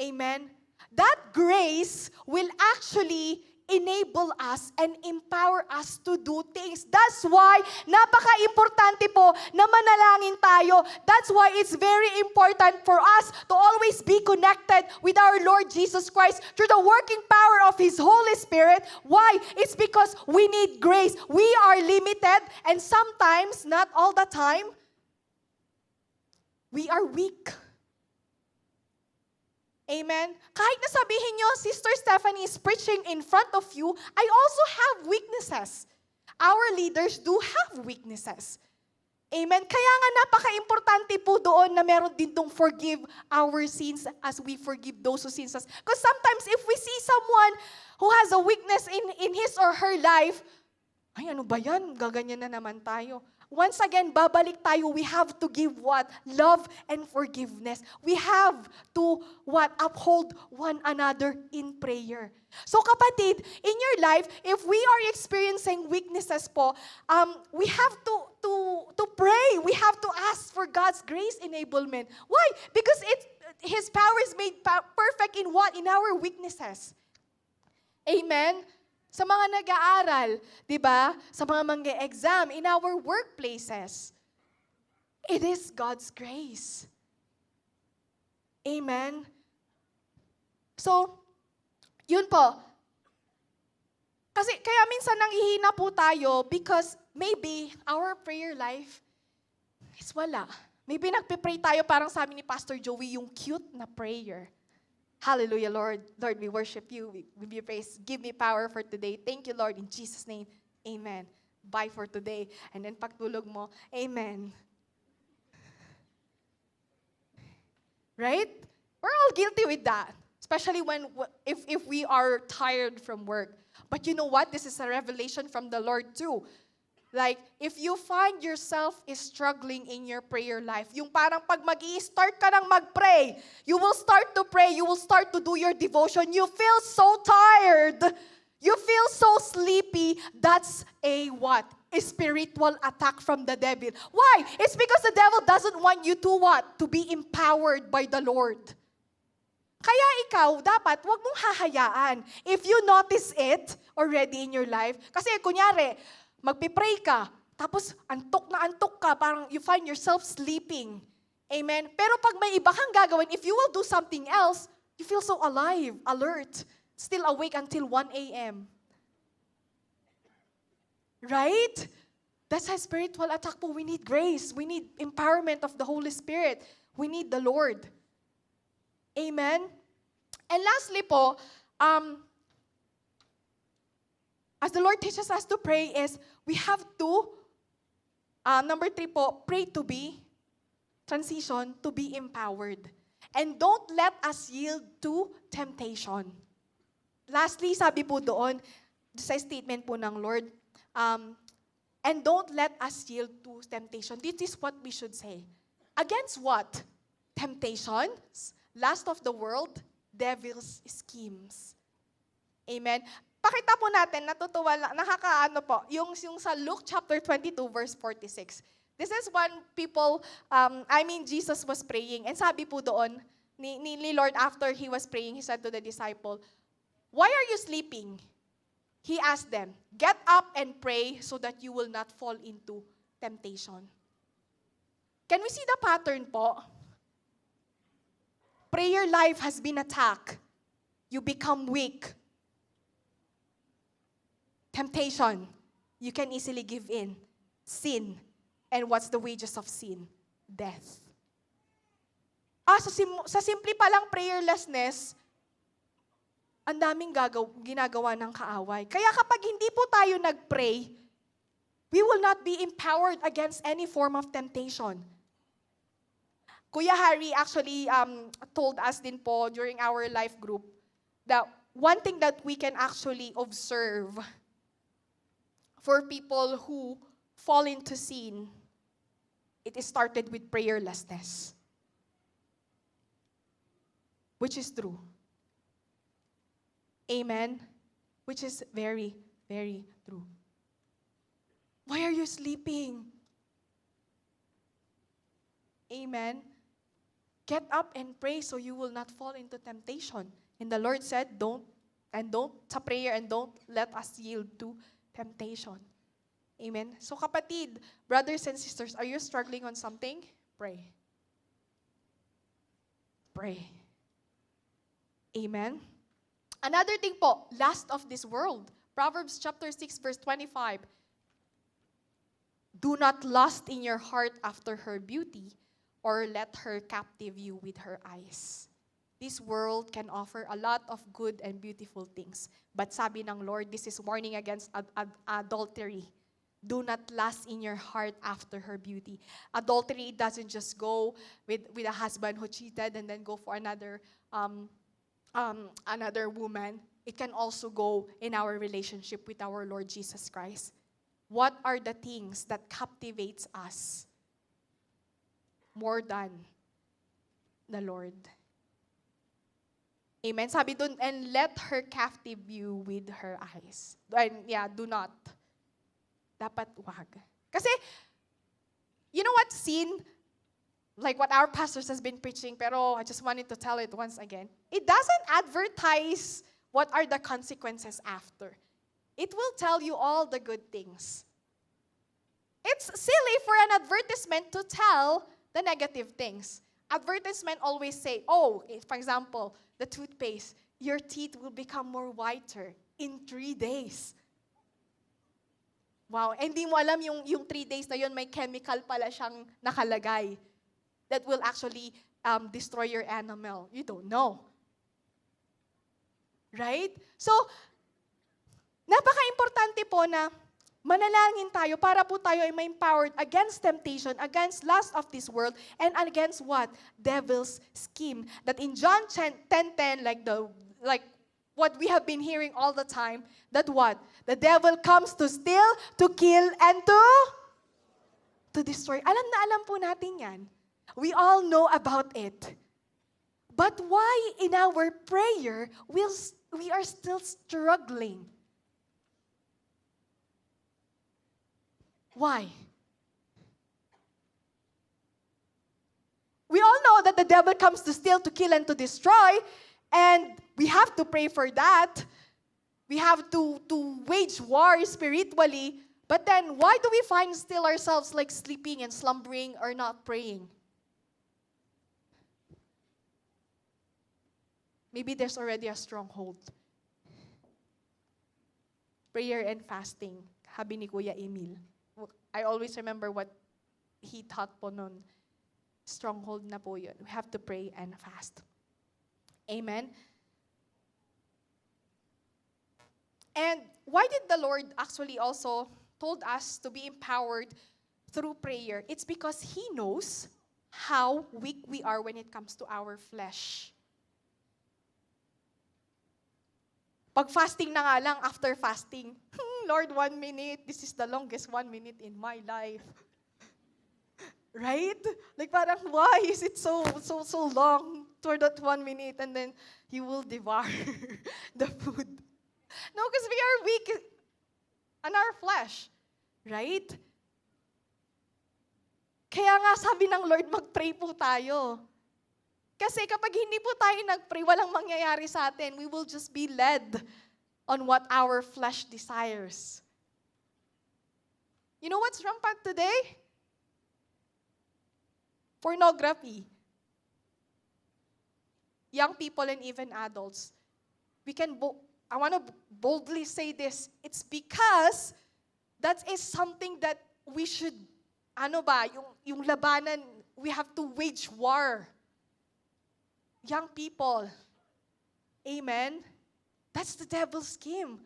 Amen? That grace will actually enable us and empower us to do things. That's why, napaka-importante po na manalangin tayo. That's why it's very important for us to always be connected with our Lord Jesus Christ through the working power of His Holy Spirit. Why? It's because we need grace. We are limited, and sometimes, not all the time, we are weak. Amen? Kahit na sabihin nyo, Sister Stephanie is preaching in front of you, I also have weaknesses. Our leaders do have weaknesses. Amen? Kaya nga napaka-importante po doon na meron din tong forgive our sins as we forgive those who sins us. Because sometimes if we see someone who has a weakness in his or her life, ay ano ba yan? Gaganyan na naman tayo. once again, babalik tayo, we have to give what? Love and forgiveness. We have to what? Uphold one another in prayer. So kapatid, in your life, if we are experiencing weaknesses po, we have to pray. We have to ask for God's grace enablement. Why? Because His power is made perfect in what? In our weaknesses. Amen? Sa mga nag-aaral, di ba? Sa mga mag-exam, in our workplaces, it is God's grace. Amen? So, yun po. Kasi kaya minsan nanghihina po tayo because maybe our prayer life is wala. Maybe nagpe-pray tayo parang sabi ni Pastor Joey, yung cute na prayer. Hallelujah, Lord. Lord, we worship you. We give you praise. Give me power for today. Thank you, Lord. In Jesus' name, amen. Bye for today. And then pagtulog mo, amen. Right? We're all guilty with that. Especially if we are tired from work. But you know what? This is a revelation from the Lord too. Like, if you find yourself is struggling in your prayer life, yung parang pag mag-i-start ka ng mag-pray, you will start to pray, you will start to do your devotion, you feel so tired, you feel so sleepy, that's a what? A spiritual attack from the devil. Why? It's because the devil doesn't want you to what? To be empowered by the Lord. Kaya ikaw, dapat, wag mong hahayaan. If you notice it already in your life, kasi kunyari, magpipray ka, tapos antok na antok ka, parang you find yourself sleeping. Amen? Pero pag may iba kang gagawin, if you will do something else, you feel so alive, alert, still awake until 1 a.m. Right? That's a spiritual attack po. We need grace. We need empowerment of the Holy Spirit. We need the Lord. Amen? And lastly po, as the Lord teaches us to pray is, we have to, number 3 po, pray to be, transition, to be empowered. And don't let us yield to temptation. Lastly, sabi po doon, sa statement po ng Lord, and don't let us yield to temptation. This is what we should say. Against what? Temptations, lust of the world, devil's schemes. Amen? Pakita po natin, natutuwa lang, nakakaano po, yung sa Luke chapter 22, verse 46. This is when Jesus was praying. And sabi po doon, ni Lord after He was praying, He said to the disciple, "Why are you sleeping?" He asked them, "Get up and pray so that you will not fall into temptation." Can we see the pattern po? Prayer life has been attacked. You become weak. Temptation, you can easily give in. Sin. And what's the wages of sin? Death. Sa simple palang prayerlessness, ang daming ginagawa ng kaaway. Kaya kapag hindi po tayo nag-pray, we will not be empowered against any form of temptation. Kuya Harry actually told us din po during our life group that one thing that we can actually observe for people who fall into sin, it is started with prayerlessness. Which is true. Amen? Which is very, very true. Why are you sleeping? Amen? Get up and pray so you will not fall into temptation. And the Lord said, don't sa prayer, and don't let us yield to temptation. Amen? So kapatid, brothers and sisters, are you struggling on something? Pray. Pray. Amen? Another thing po, lust of this world. Proverbs chapter 6, verse 25. Do not lust in your heart after her beauty, or let her captive you with her eyes. This world can offer a lot of good and beautiful things. But sabi ng Lord, this is warning against adultery. Do not lust in your heart after her beauty. Adultery doesn't just go with a husband who cheated and then go for another woman. It can also go in our relationship with our Lord Jesus Christ. what are the things that captivates us more than the Lord? Amen. Sabi dun, and let her captive you with her eyes. And yeah, do not. Dapat wag. Kasi, you know what sin? Like what our pastors has been preaching, pero I just wanted to tell it once again. It doesn't advertise what are the consequences after. It will tell you all the good things. It's silly for an advertisement to tell the negative things. Advertisement always say, oh, for example, the toothpaste, your teeth will become more whiter in 3 days. Wow, hindi mo alam yung 3 days na yun, may chemical pala siyang nakalagay that will actually destroy your enamel. You don't know. Right? So, napaka-importante po na manalangin tayo para po tayo ay ma-empowered against temptation, against lust of this world, and against what? Devil's scheme. That in John 10:10, like what we have been hearing all the time, that what? The devil comes to steal, to kill, and to destroy. Alam na alam po natin yan. We all know about it. But why in our prayer, we are still struggling? Why? We all know that the devil comes to steal, to kill, and to destroy, and we have to pray for that. We have to wage war spiritually, but then why do we find still ourselves like sleeping and slumbering or not praying? Maybe there's already a stronghold. Prayer and fasting, sabi ni Kuya Emil. I always remember what he taught po nun. Stronghold na po yun. We have to pray and fast. Amen? And why did the Lord actually also told us to be empowered through prayer? It's because He knows how weak we are when it comes to our flesh. Pag fasting na nga lang, after fasting, Lord, 1 minute, this is the longest 1 minute in my life. Right? Like parang, why is it so long for that 1 minute, and then you will devour the food? No, because we are weak on our flesh. Right? Kaya nga sabi ng Lord, mag-pray po tayo. Kasi kapag hindi po tayo nag-pray, walang mangyayari sa atin. We will just be led on what our flesh desires. You know what's rampant today? Pornography. Young people and even adults. I want to boldly say this. It's because that is something that we should, yung labanan, we have to wage war. Young people. Amen? That's the devil's scheme.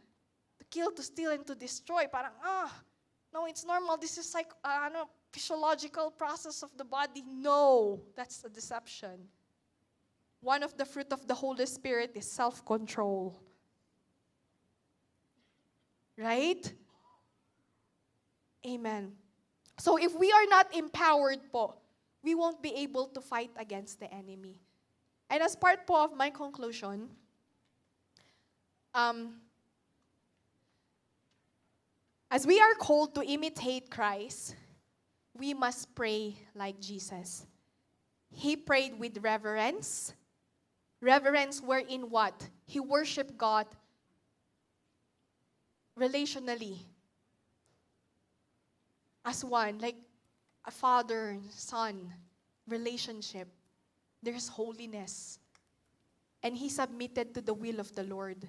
To kill, to steal, and to destroy. Parang, no, it's normal. This is like, physiological process of the body. No, that's a deception. One of the fruit of the Holy Spirit is self-control. Right? Amen. So if we are not empowered po, we won't be able to fight against the enemy. And as part po of my conclusion, as we are called to imitate Christ, we must pray like Jesus. He prayed with reverence. Reverence wherein what? He worshiped God relationally. As one, like a father, son, relationship. There's holiness. And he submitted to the will of the Lord.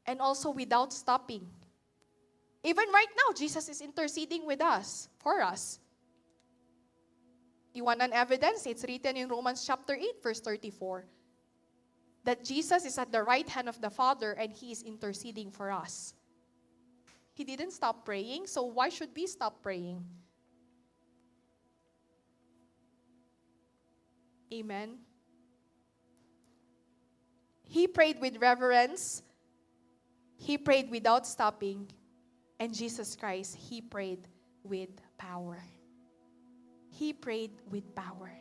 And also without stopping. Even right now, Jesus is interceding with us, for us. You want an evidence? It's written in Romans chapter 8, verse 34. That Jesus is at the right hand of the Father and He is interceding for us. He didn't stop praying, so why should we stop praying? Amen. He prayed with reverence. He prayed without stopping. And Jesus Christ, He prayed with power. He prayed with power.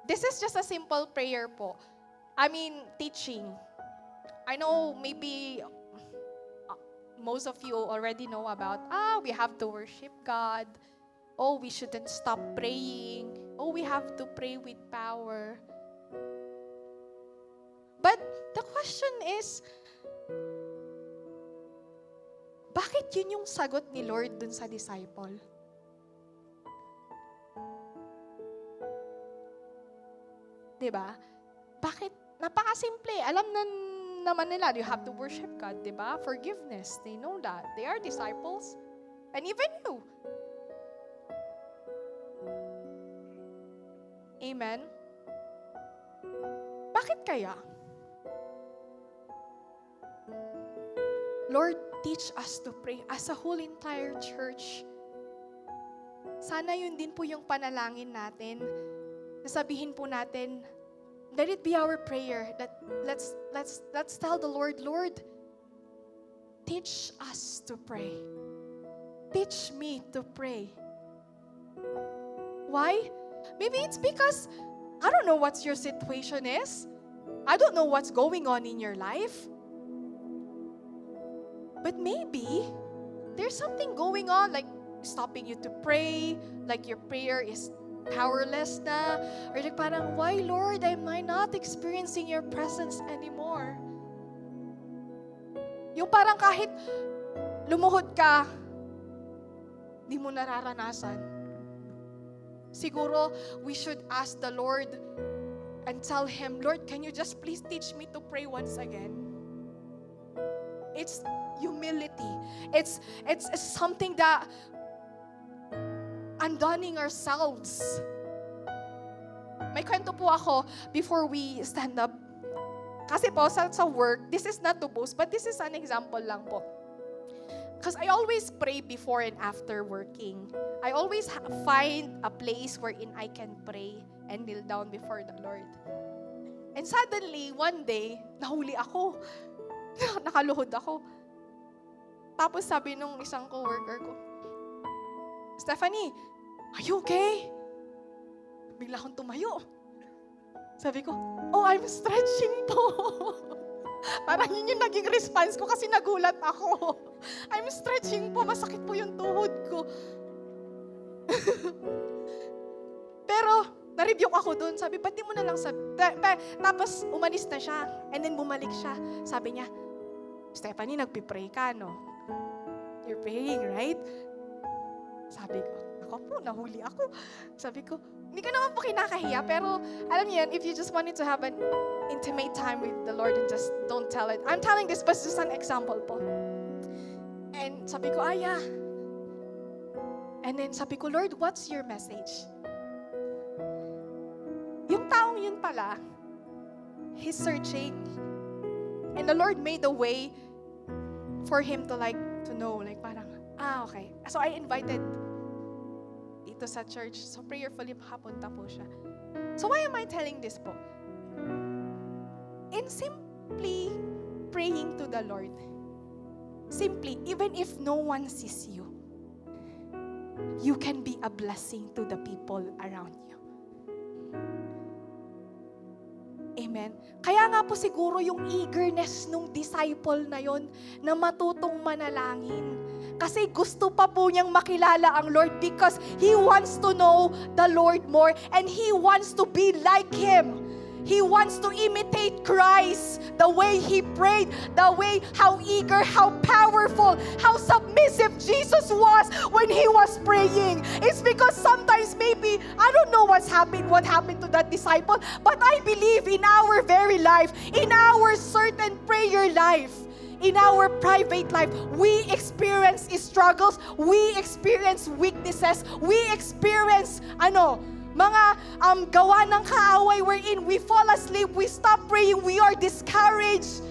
This is just a simple prayer po. Teaching. I know maybe most of you already know about, we have to worship God. Oh, we shouldn't stop praying. Oh, we have to pray with power. But the question is, bakit yun yung sagot ni Lord dun sa disciple? Diba? Bakit? Napakasimple. Alam na naman nila, you have to worship God, diba? Forgiveness. They know that. They are disciples. And even you. Amen? Bakit kaya? Lord, teach us to pray as a whole entire church. Sana yun din po yung panalangin natin. Nasabihin po natin, let it be our prayer that let's tell the Lord, Lord, teach us to pray. Teach me to pray. Why? Maybe it's because I don't know what your situation is. I don't know what's going on in your life. But maybe there's something going on, like stopping you to pray, like your prayer is powerless na, or like parang, why Lord, am I not experiencing your presence anymore? Yung parang kahit lumuhod ka, di mo nararanasan. Siguro, we should ask the Lord and tell Him, Lord, can you just please teach me to pray once again? It's humility. It's something that undoing ourselves. May kwento po ako before we stand up. Kasi po sa work, this is not to boast, but this is an example lang po. Because I always pray before and after working. I always find a place wherein I can pray and kneel down before the Lord. And suddenly, one day, nahuli ako. Nakaluhod ako. Tapos sabi nung isang coworker ko, Stephanie, are you okay? Bigla akong tumayo. Sabi ko, oh, I'm stretching po. Parang yun yung naging response ko kasi nagulat ako. I'm stretching po, masakit po yung tuhod ko. Pero, na-rebuke ako dun. Sabi, ba't di mo na lang sabi? Tapos, umalis na siya. And then, bumalik siya. Sabi niya, Stephanie, nagpipray ka, no? You're praying, right? Sabi ko, ako po, nahuli ako. Sabi ko, hindi ko naman po kinakahiya, pero alam niyo yan, if you just wanted to have an intimate time with the Lord and just don't tell it. I'm telling this, but just an example po. And sabi ko, yeah. And then sabi ko, Lord, what's your message? Yung taong yun pala, he's searching. And the Lord made a way for him to know, parang, okay. So I invited dito sa church. So prayerfully, makapunta po siya. So why am I telling this po? In simply praying to the Lord, simply, even if no one sees you, you can be a blessing to the people around you. Amen. Kaya nga po siguro yung eagerness nung disciple na yon na matutong manalangin. Kasi gusto pa po niyang makilala ang Lord because He wants to know the Lord more and He wants to be like Him. He wants to imitate Christ, the way He prayed, the way, how eager, how powerful, how submissive Jesus was when He was praying. It's because sometimes maybe, I don't know what happened to that disciple, but I believe in our very life, in our certain prayer life, in our private life, we experience struggles, we experience weaknesses, we experience, mga gawa ng kaaway wherein we fall asleep, we stop praying, we are discouraged.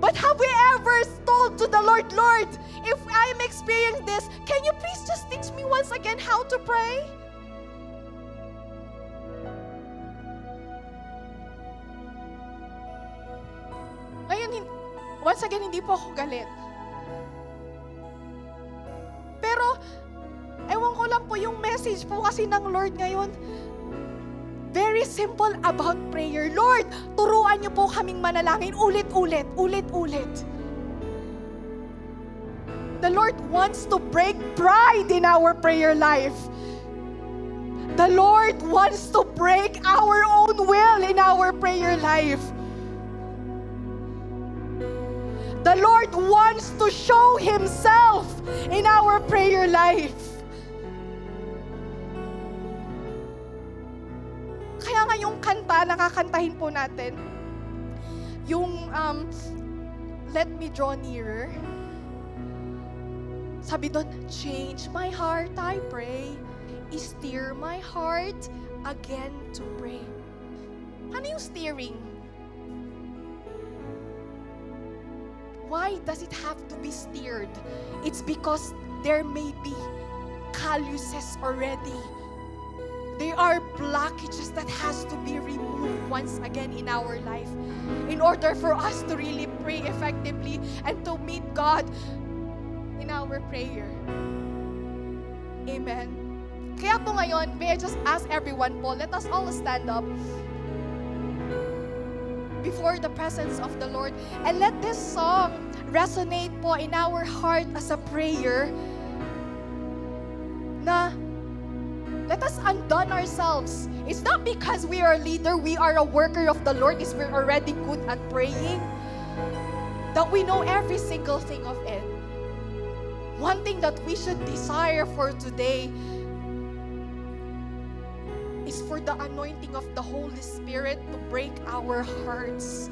But have we ever told to the Lord, Lord, if I'm experiencing this, can you please just teach me once again how to pray? Once again, hindi po ako galit. Pero, ewan ko lang po yung message po kasi ng Lord ngayon. Very simple about prayer. Lord, turuan niyo po kaming manalangin ulit-ulit, ulit-ulit. The Lord wants to break pride in our prayer life. The Lord wants to break our own will in our prayer life. The Lord wants to show Himself in our prayer life. Kaya nga yung kanta, nakakantahin po natin, yung Let Me Draw Nearer. Sabi doon, change my heart, I pray. Steer my heart again to pray. Ano yung steering? Why does it have to be steered? It's because there may be calluses already. There are blockages that has to be removed once again in our life in order for us to really pray effectively and to meet God in our prayer. Amen. Kaya po ngayon, may I just ask everyone po, let us all stand up before the presence of the Lord and let this song resonate po in our heart as a prayer na let us undone ourselves. It's not because we are a leader, we are a worker of the Lord, is we're already good at praying, that we know every single thing of it. One thing that we should desire for today is for the anointing of the Holy Spirit to break our hearts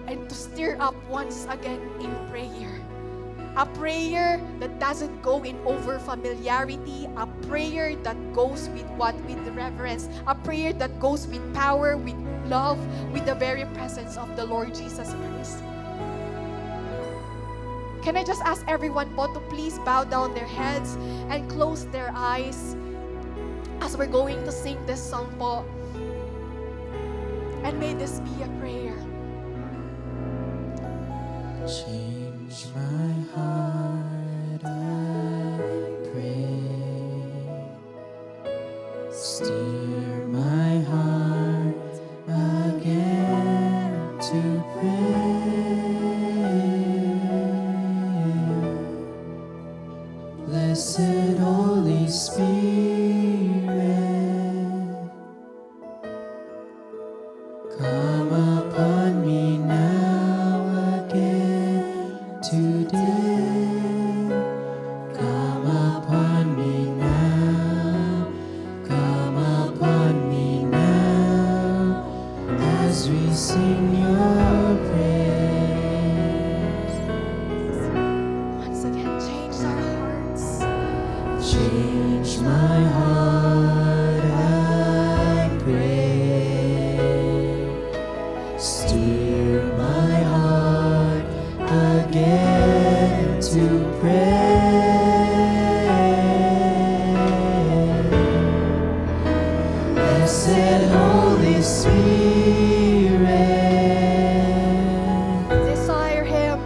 and to stir up once again in prayer. A prayer that doesn't go in over familiarity, a prayer that goes with what? With reverence, a prayer that goes with power, with love, with the very presence of the Lord Jesus Christ. Can I just ask everyone po to please bow down their heads and close their eyes as we're going to sing this song po. And may this be a prayer. Change my heart, I pray. Steer my heart again to pray. Blessed Holy Spirit, come upon me now again today. Come upon me now, come upon me now, as we sing your praise. Once again, change our hearts. Change my heart, I pray. Steer my heart again to pray. Blessed Holy Spirit, Desire Him.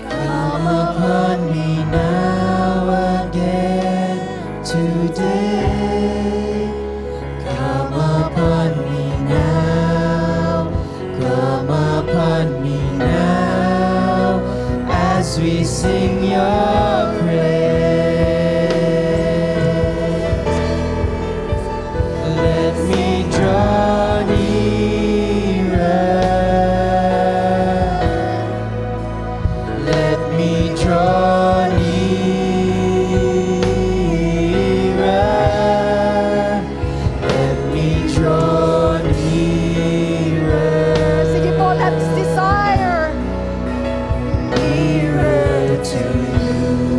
come upon me now again today. Come upon me now, come upon me now, as we sing your praise. Let me draw nearer. Let me draw nearer. Let me draw nearer. Sige po, let's desire. Nearer to you.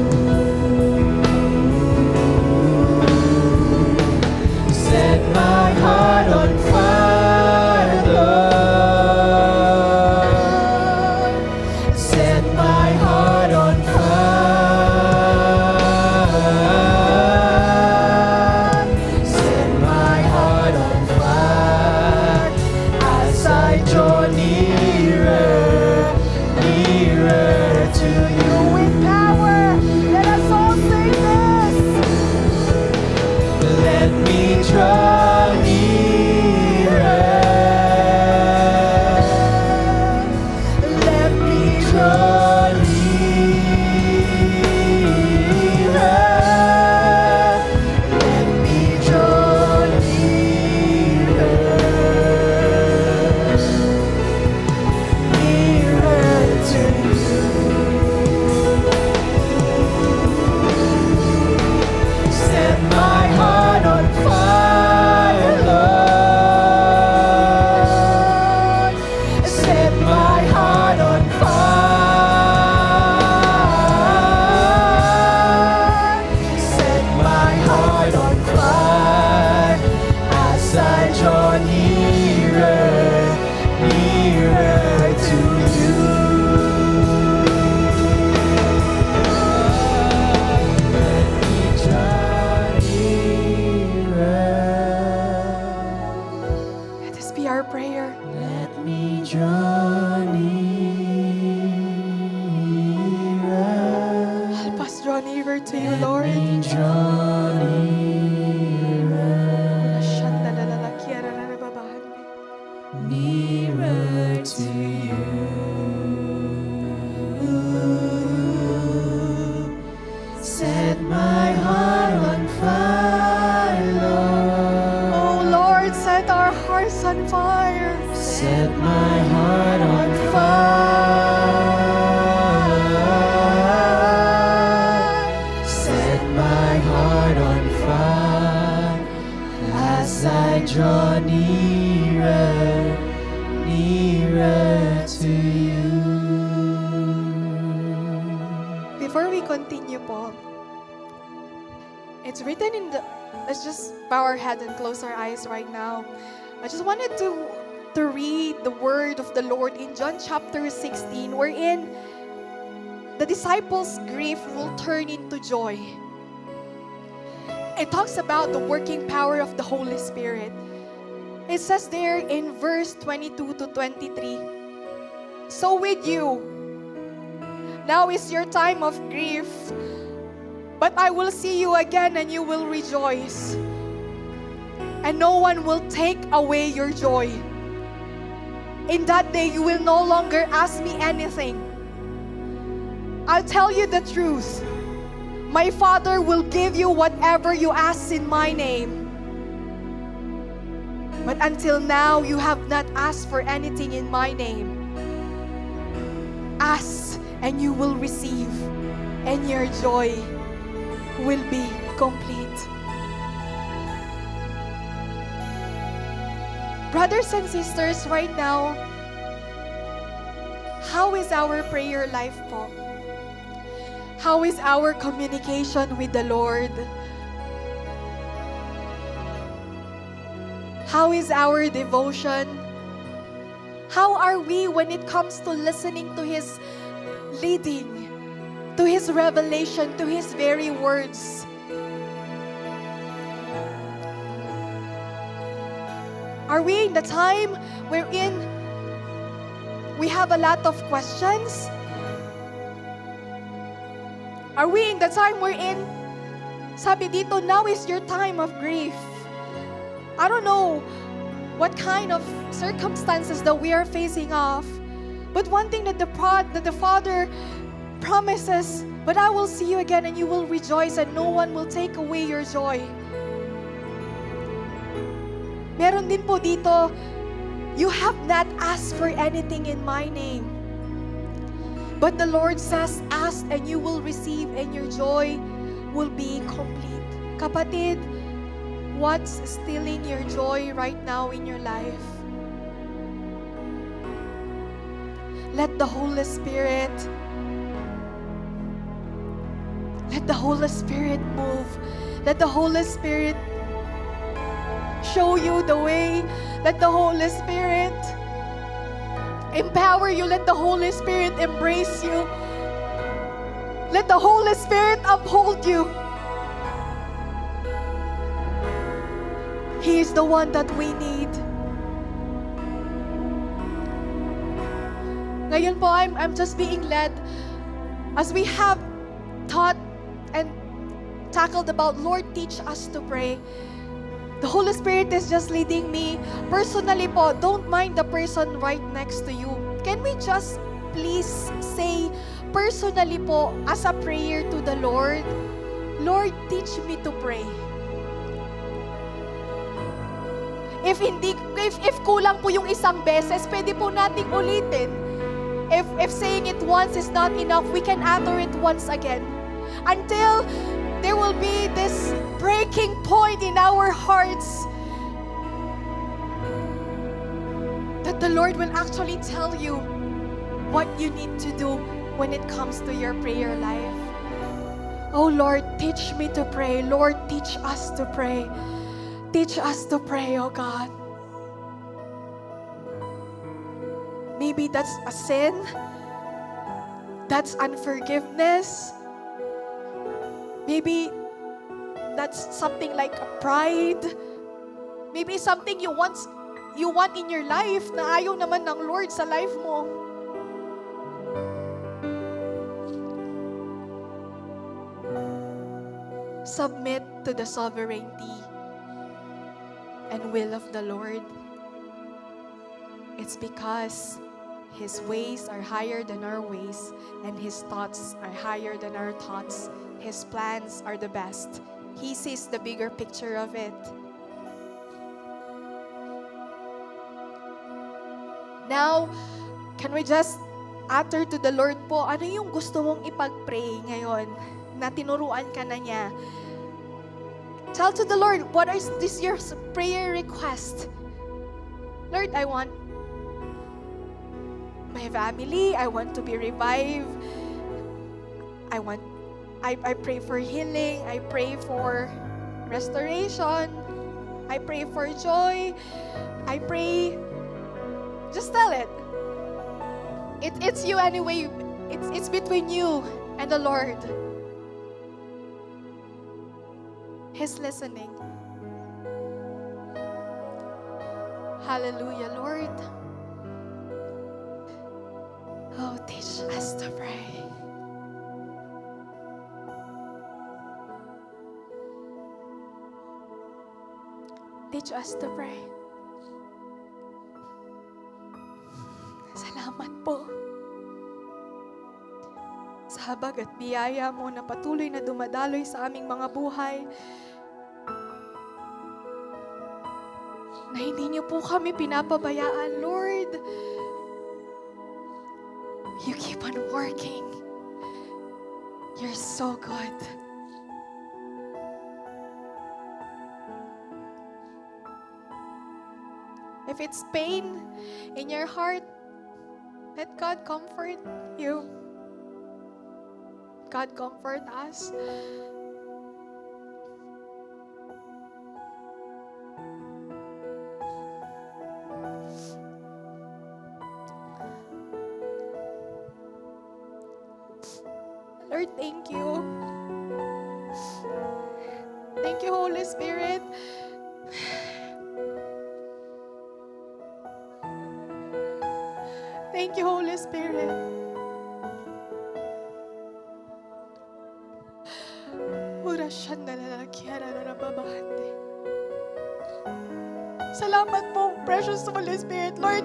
nearer. Help us draw nearer to you, Let Lord. me draw nearer to you. Set my heart on fire, Lord. Oh Lord, set our hearts on fire. Set my heart on fire. Set my heart on fire as I draw nearer, nearer to you. Before we continue po, it's written in the, let's just bow our head and close our eyes right now. I just wanted to read the word of the Lord in John chapter 16, wherein the disciples' grief will turn into joy. It talks about the working power of the Holy Spirit. It says there in verse 22 to 23, so with you, now is your time of grief, but I will see you again and you will rejoice. And no one will take away your joy. In that day, you will no longer ask me anything. I'll tell you the truth. My Father will give you whatever you ask in my name. But until now, you have not asked for anything in my name. Ask and you will receive, and your joy will be complete. Brothers and sisters, right now, how is our prayer life po? How is our communication with the Lord? How is our devotion? How are we when it comes to listening to His leading, to His revelation, to His very words? Are we in the time wherein we have a lot of questions? Are we in the time wherein, sabi dito, now is your time of grief? I don't know what kind of circumstances that we are facing off, but one thing that the Father promises, but I will see you again and you will rejoice and no one will take away your joy. Meron din po dito, you have not asked for anything in my name. But the Lord says, ask and you will receive and your joy will be complete. Kapatid, what's stealing your joy right now in your life? Let the Holy Spirit move. Let the Holy Spirit show you the way. Let the Holy Spirit empower you. Let the Holy Spirit embrace you. Let the Holy Spirit uphold you. He is the one that we need. Ngayon po, I'm just being led as we have taught and tackled about Lord, teach us to pray. The Holy Spirit is just leading me. Personally po, don't mind the person right next to you. Can we just please say personally po as a prayer to the Lord, Lord, teach me to pray. If kulang po yung isang beses, pwede po nating ulitin. If saying it once is not enough, we can utter it once again. Until there will be this breaking point in our hearts that the Lord will actually tell you what you need to do when it comes to your prayer life. Oh Lord, teach me to pray. Lord, teach us to pray. Teach us to pray, oh God. Maybe that's a sin. That's unforgiveness. Maybe that's something like a pride. Maybe something you you want in your life na ayaw naman ng Lord sa life mo. Submit to the sovereignty and will of the Lord. It's because His ways are higher than our ways, and His thoughts are higher than our thoughts. His plans are the best. He sees the bigger picture of it. Now, can we just utter to the Lord po, ano yung gusto mong ipag-pray ngayon na tinuruan ka na niya? Tell to the Lord, what is this your prayer request? Lord, I want my family, I want to be revived. I pray for healing, I pray for restoration, I pray for joy, I pray, just tell it. It's you anyway, it's between you and the Lord. He's listening. Hallelujah, Lord. Oh, teach us to pray. Teach us to pray. Salamat po sa habag at biyaya mo na patuloy na dumadaloy sa aming mga buhay. Na hindi niyo po kami pinapabayaan, Lord. You keep on working. You're so good. If it's pain in your heart, let God comfort you. God comfort us. Lord, thank you. Thank you, Holy Spirit. Thank you, Holy Spirit. Salamat po, precious Holy Spirit. Lord,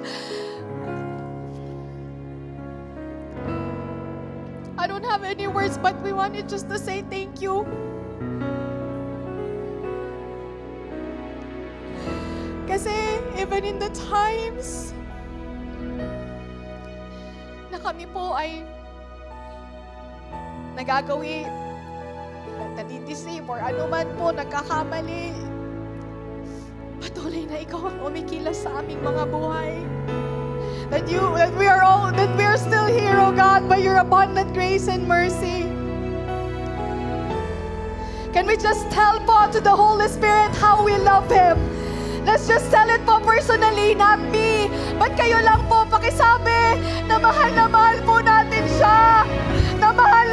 I don't have any words, but we wanted just to say thank you. Kasi even in the times na kami po ay nagagawi, nadideceive or anuman po, nagkakamali, patuloy na ikaw ang umikilos sa aming mga buhay. That we are still here, oh God, by your abundant grace and mercy. Can we just tell po to the Holy Spirit how we love Him? Let's just tell it po personally, not me. But kayo lang po pakisabi na mahal po natin siya. Na mahal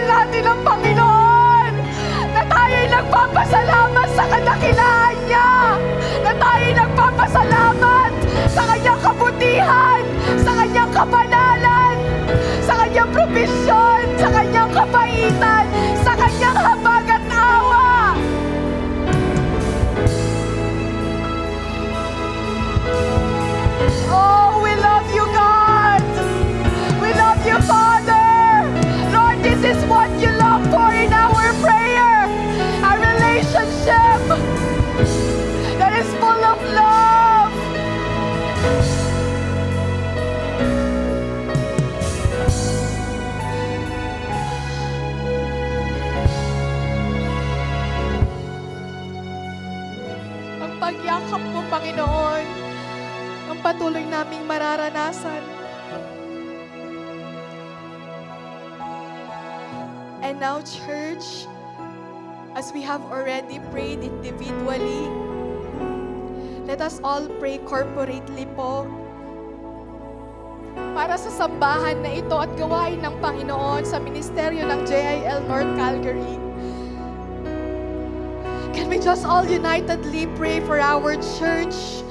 natin ang Panginoon. Na tayo'y nagpapasalamat sa kadakilaan niya. Na tayo'y nagpapasalamat sa kanyang kabutihan, sa kanyang kapanalan, sa kanyang provisyon, sa kanyang kabaitan, sa kanyang habag at awa. Oh, we love you, God. We love you, Father. Lord, this is what you long for in our prayer. A relationship that is full of love. Ang pagyakap mo, Panginoon, ang patuloy naming mararanasan. And now, church, as we have already prayed individually, let us all pray corporately po para sa sambahan na ito at gawain ng Panginoon sa ministeryo ng JIL North Calgary. Can we just all unitedly pray for our church?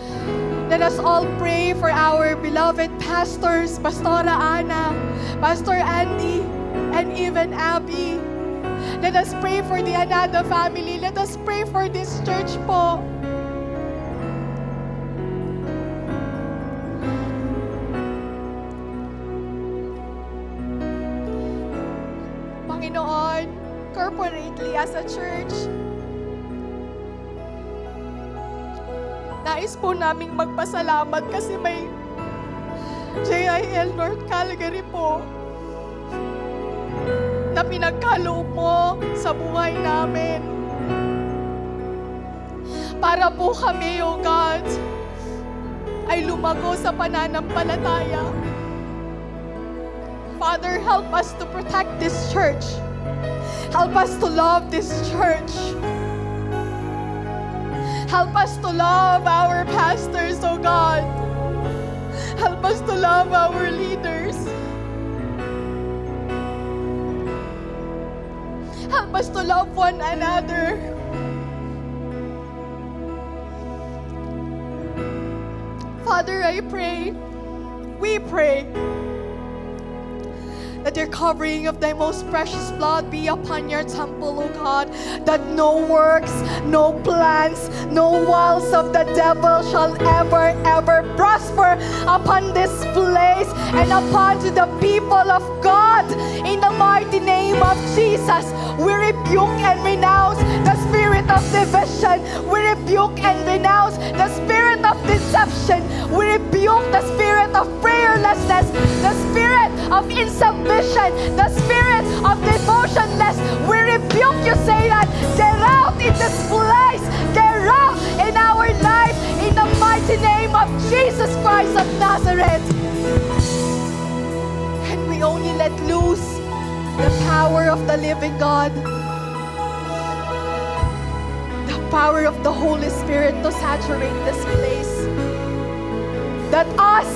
Let us all pray for our beloved pastors, Pastora Ana, Pastor Andy, and even Abby. Let us pray for the Anada family. Let us pray for this church po. Panginoon, corporately as a church, nais po naming magpasalamat kasi may JIL North Calgary po na pinagkaloob mo sa buhay namin. Para po kami, O God, ay lumago sa pananampalataya. Father, help us to protect this church. Help us to love this church. Help us to love our pastors, O God. Help us to love our leaders. Help us to love one another. Father, I pray, we pray, that your covering of thy most precious blood be upon your temple, O God, that no works, no plans, no wiles of the devil shall ever prosper upon this place and upon the people of God. In the mighty name of Jesus, we rebuke and renounce the spirit of division. We rebuke and renounce the spirit of deception. We rebuke the spirit of prayerlessness, the spirit of insubmission, the spirit of devotionless. We rebuke you, Satan. Get out in this place. Get out in our life in the mighty name of Jesus Christ of Nazareth. And we only let loose the power of the living God, the power of the Holy Spirit to saturate this place. That us,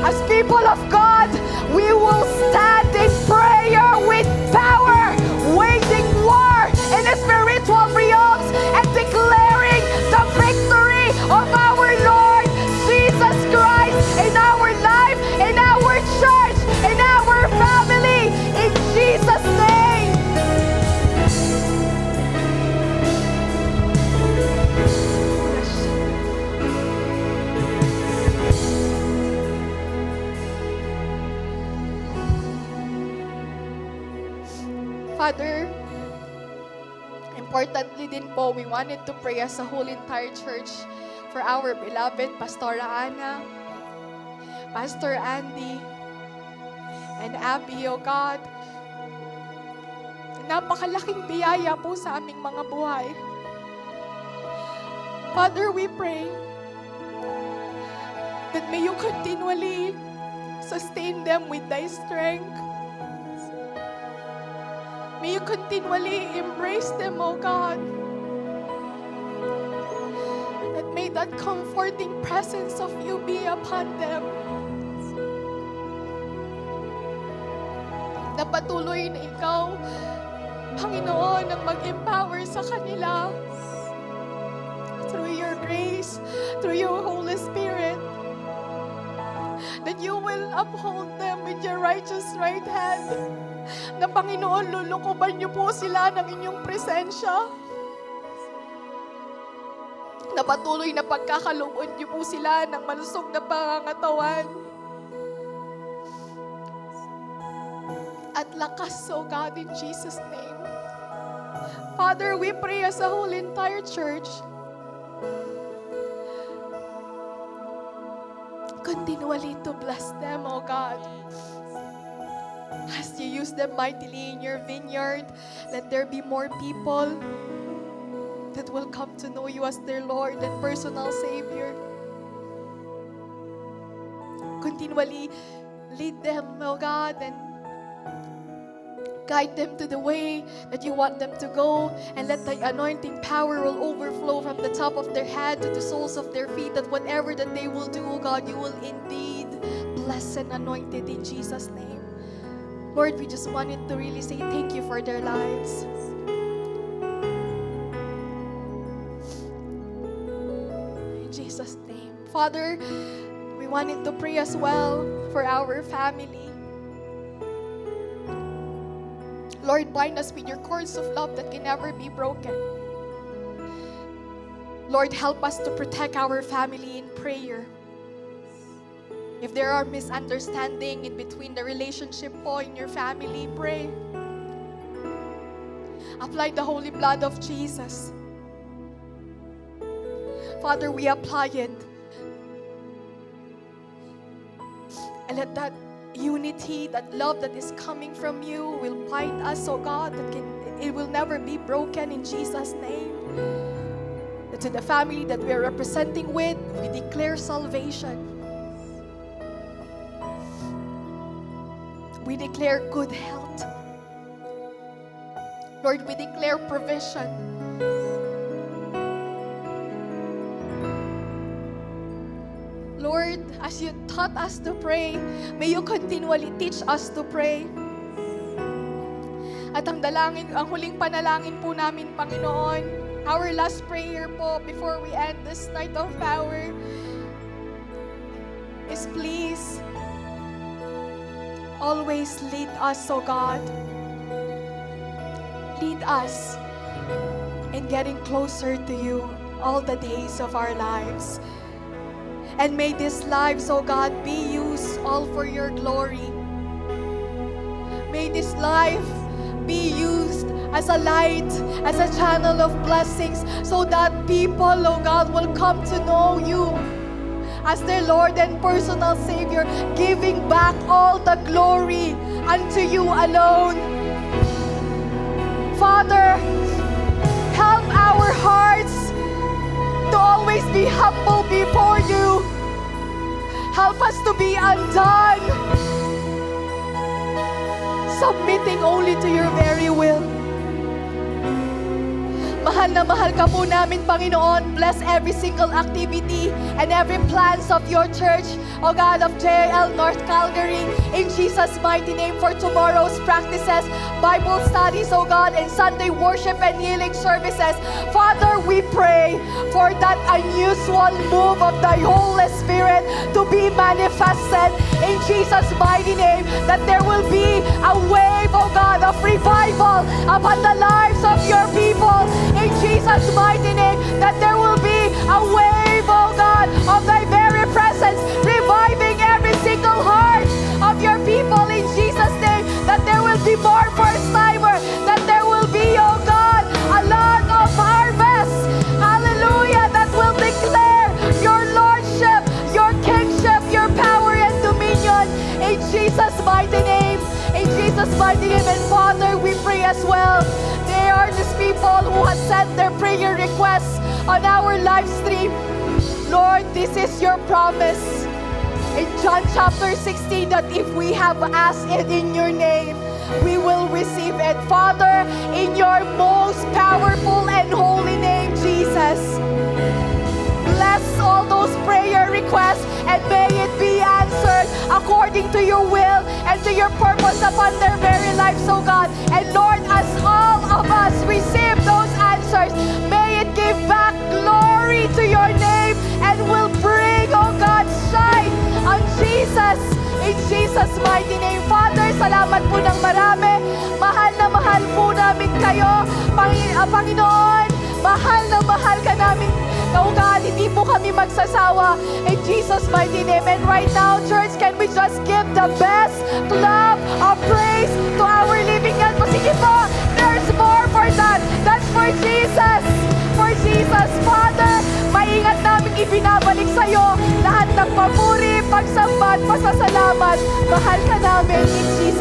as people of God, we will stand in prayer with power, waging war in the spiritual realms and declaring the victory of our Lord Jesus Christ in our life, in our church, in our family, in Jesus' name. Father, importantly din po, we wanted to pray as a whole entire church for our beloved Pastora Ana, Pastor Andy, and Abby, O God. Napakalaking biyaya po sa aming mga buhay. Father, we pray that may you continually sustain them with thy strength. May you continually embrace them, O God. And may that comforting presence of you be upon them. Na patuloy na ikaw, Panginoon, ang mag-empower sa kanila through your grace, through your Holy Spirit. That you will uphold them with your righteous right hand. Na Panginoon, lulukuban niyo po sila ng inyong presensya. Na patuloy na pagkakaloob niyo po sila ng malusog na pangangatawan. At lakas, O God, in Jesus' name. Father, we pray as a whole entire church, continually to bless them, O God. As you use them mightily in your vineyard, let there be more people that will come to know you as their Lord and personal Savior. Continually lead them, O God, and guide them to the way that you want them to go, and let the anointing power will overflow from the top of their head to the soles of their feet, that whatever that they will do, O God, you will indeed bless and anoint it in Jesus' name. Lord, we just wanted to really say thank you for their lives. In Jesus' name. Father, we wanted to pray as well for our family. Lord, bind us with your cords of love that can never be broken. Lord, help us to protect our family in prayer. If there are misunderstanding in between the relationship po in your family, pray. Apply the holy blood of Jesus. Father, we apply it. And let that unity, that love that is coming from you will bind us, oh God, it will never be broken in Jesus' name. That to the family that we are representing with, we declare salvation. We declare good health. Lord, we declare provision. Lord, as you taught us to pray, may you continually teach us to pray. At ang huling panalangin po namin, Panginoon, our last prayer po before we end this night of power is please always lead us, O God. Lead us in getting closer to you all the days of our lives. And may these lives, O God, be used all for your glory. May this life be used as a light, as a channel of blessings, so that people, O God, will come to know you as their Lord and personal Savior, giving back all the glory unto you alone. Father, help our hearts to always be humble before you. Help us to be undone, submitting only to your very will. Mahal na mahal ka po namin, Panginoon. Bless every single activity and every plans of your church, O God of JL North Calgary, in Jesus' mighty name, for tomorrow's practices, Bible studies, O God, and Sunday worship and healing services. Father, we pray for that unusual move of thy Holy Spirit to be manifested in Jesus' mighty name, that there will be a wave, O God, of revival upon the lives of your people. In Jesus' mighty name, that there will be a wave, oh God, of thy very presence, reviving every single heart of your people in Jesus' name, that there will be more first-timer, that there will be, oh God, a lot of harvest, hallelujah, that will declare your lordship, your kingship, your power and dominion, in Jesus' mighty name, in Jesus' mighty name. And Father, we pray as well, they are these people who have sent their prayer requests on our live stream. Lord, this is your promise in John chapter 16, that if we have asked it in your name, we will receive it. Father, in your most powerful and holy name, Jesus, bless all those prayer requests and may it be answered according to your will and to your purpose upon their very lives, oh God. And Lord, as all of us receive those answers, may it give back glory to your name and will bring, oh God, shine on Jesus, in Jesus' mighty name. Father, salamat po ng marami. Mahal na mahal po namin kayo, Panginoon. Mahal na mahal ka namin. Oh God, hindi po kami magsasawa in Jesus' mighty name. And right now, church, can we just give the best clap of praise to our living God? Sige po, there's more for that. That's for Jesus. For Jesus. Father, maingat namin ibinabalik sa'yo lahat ng papuri, pagsamba at pasasalamat. Mahal ka namin in Jesus'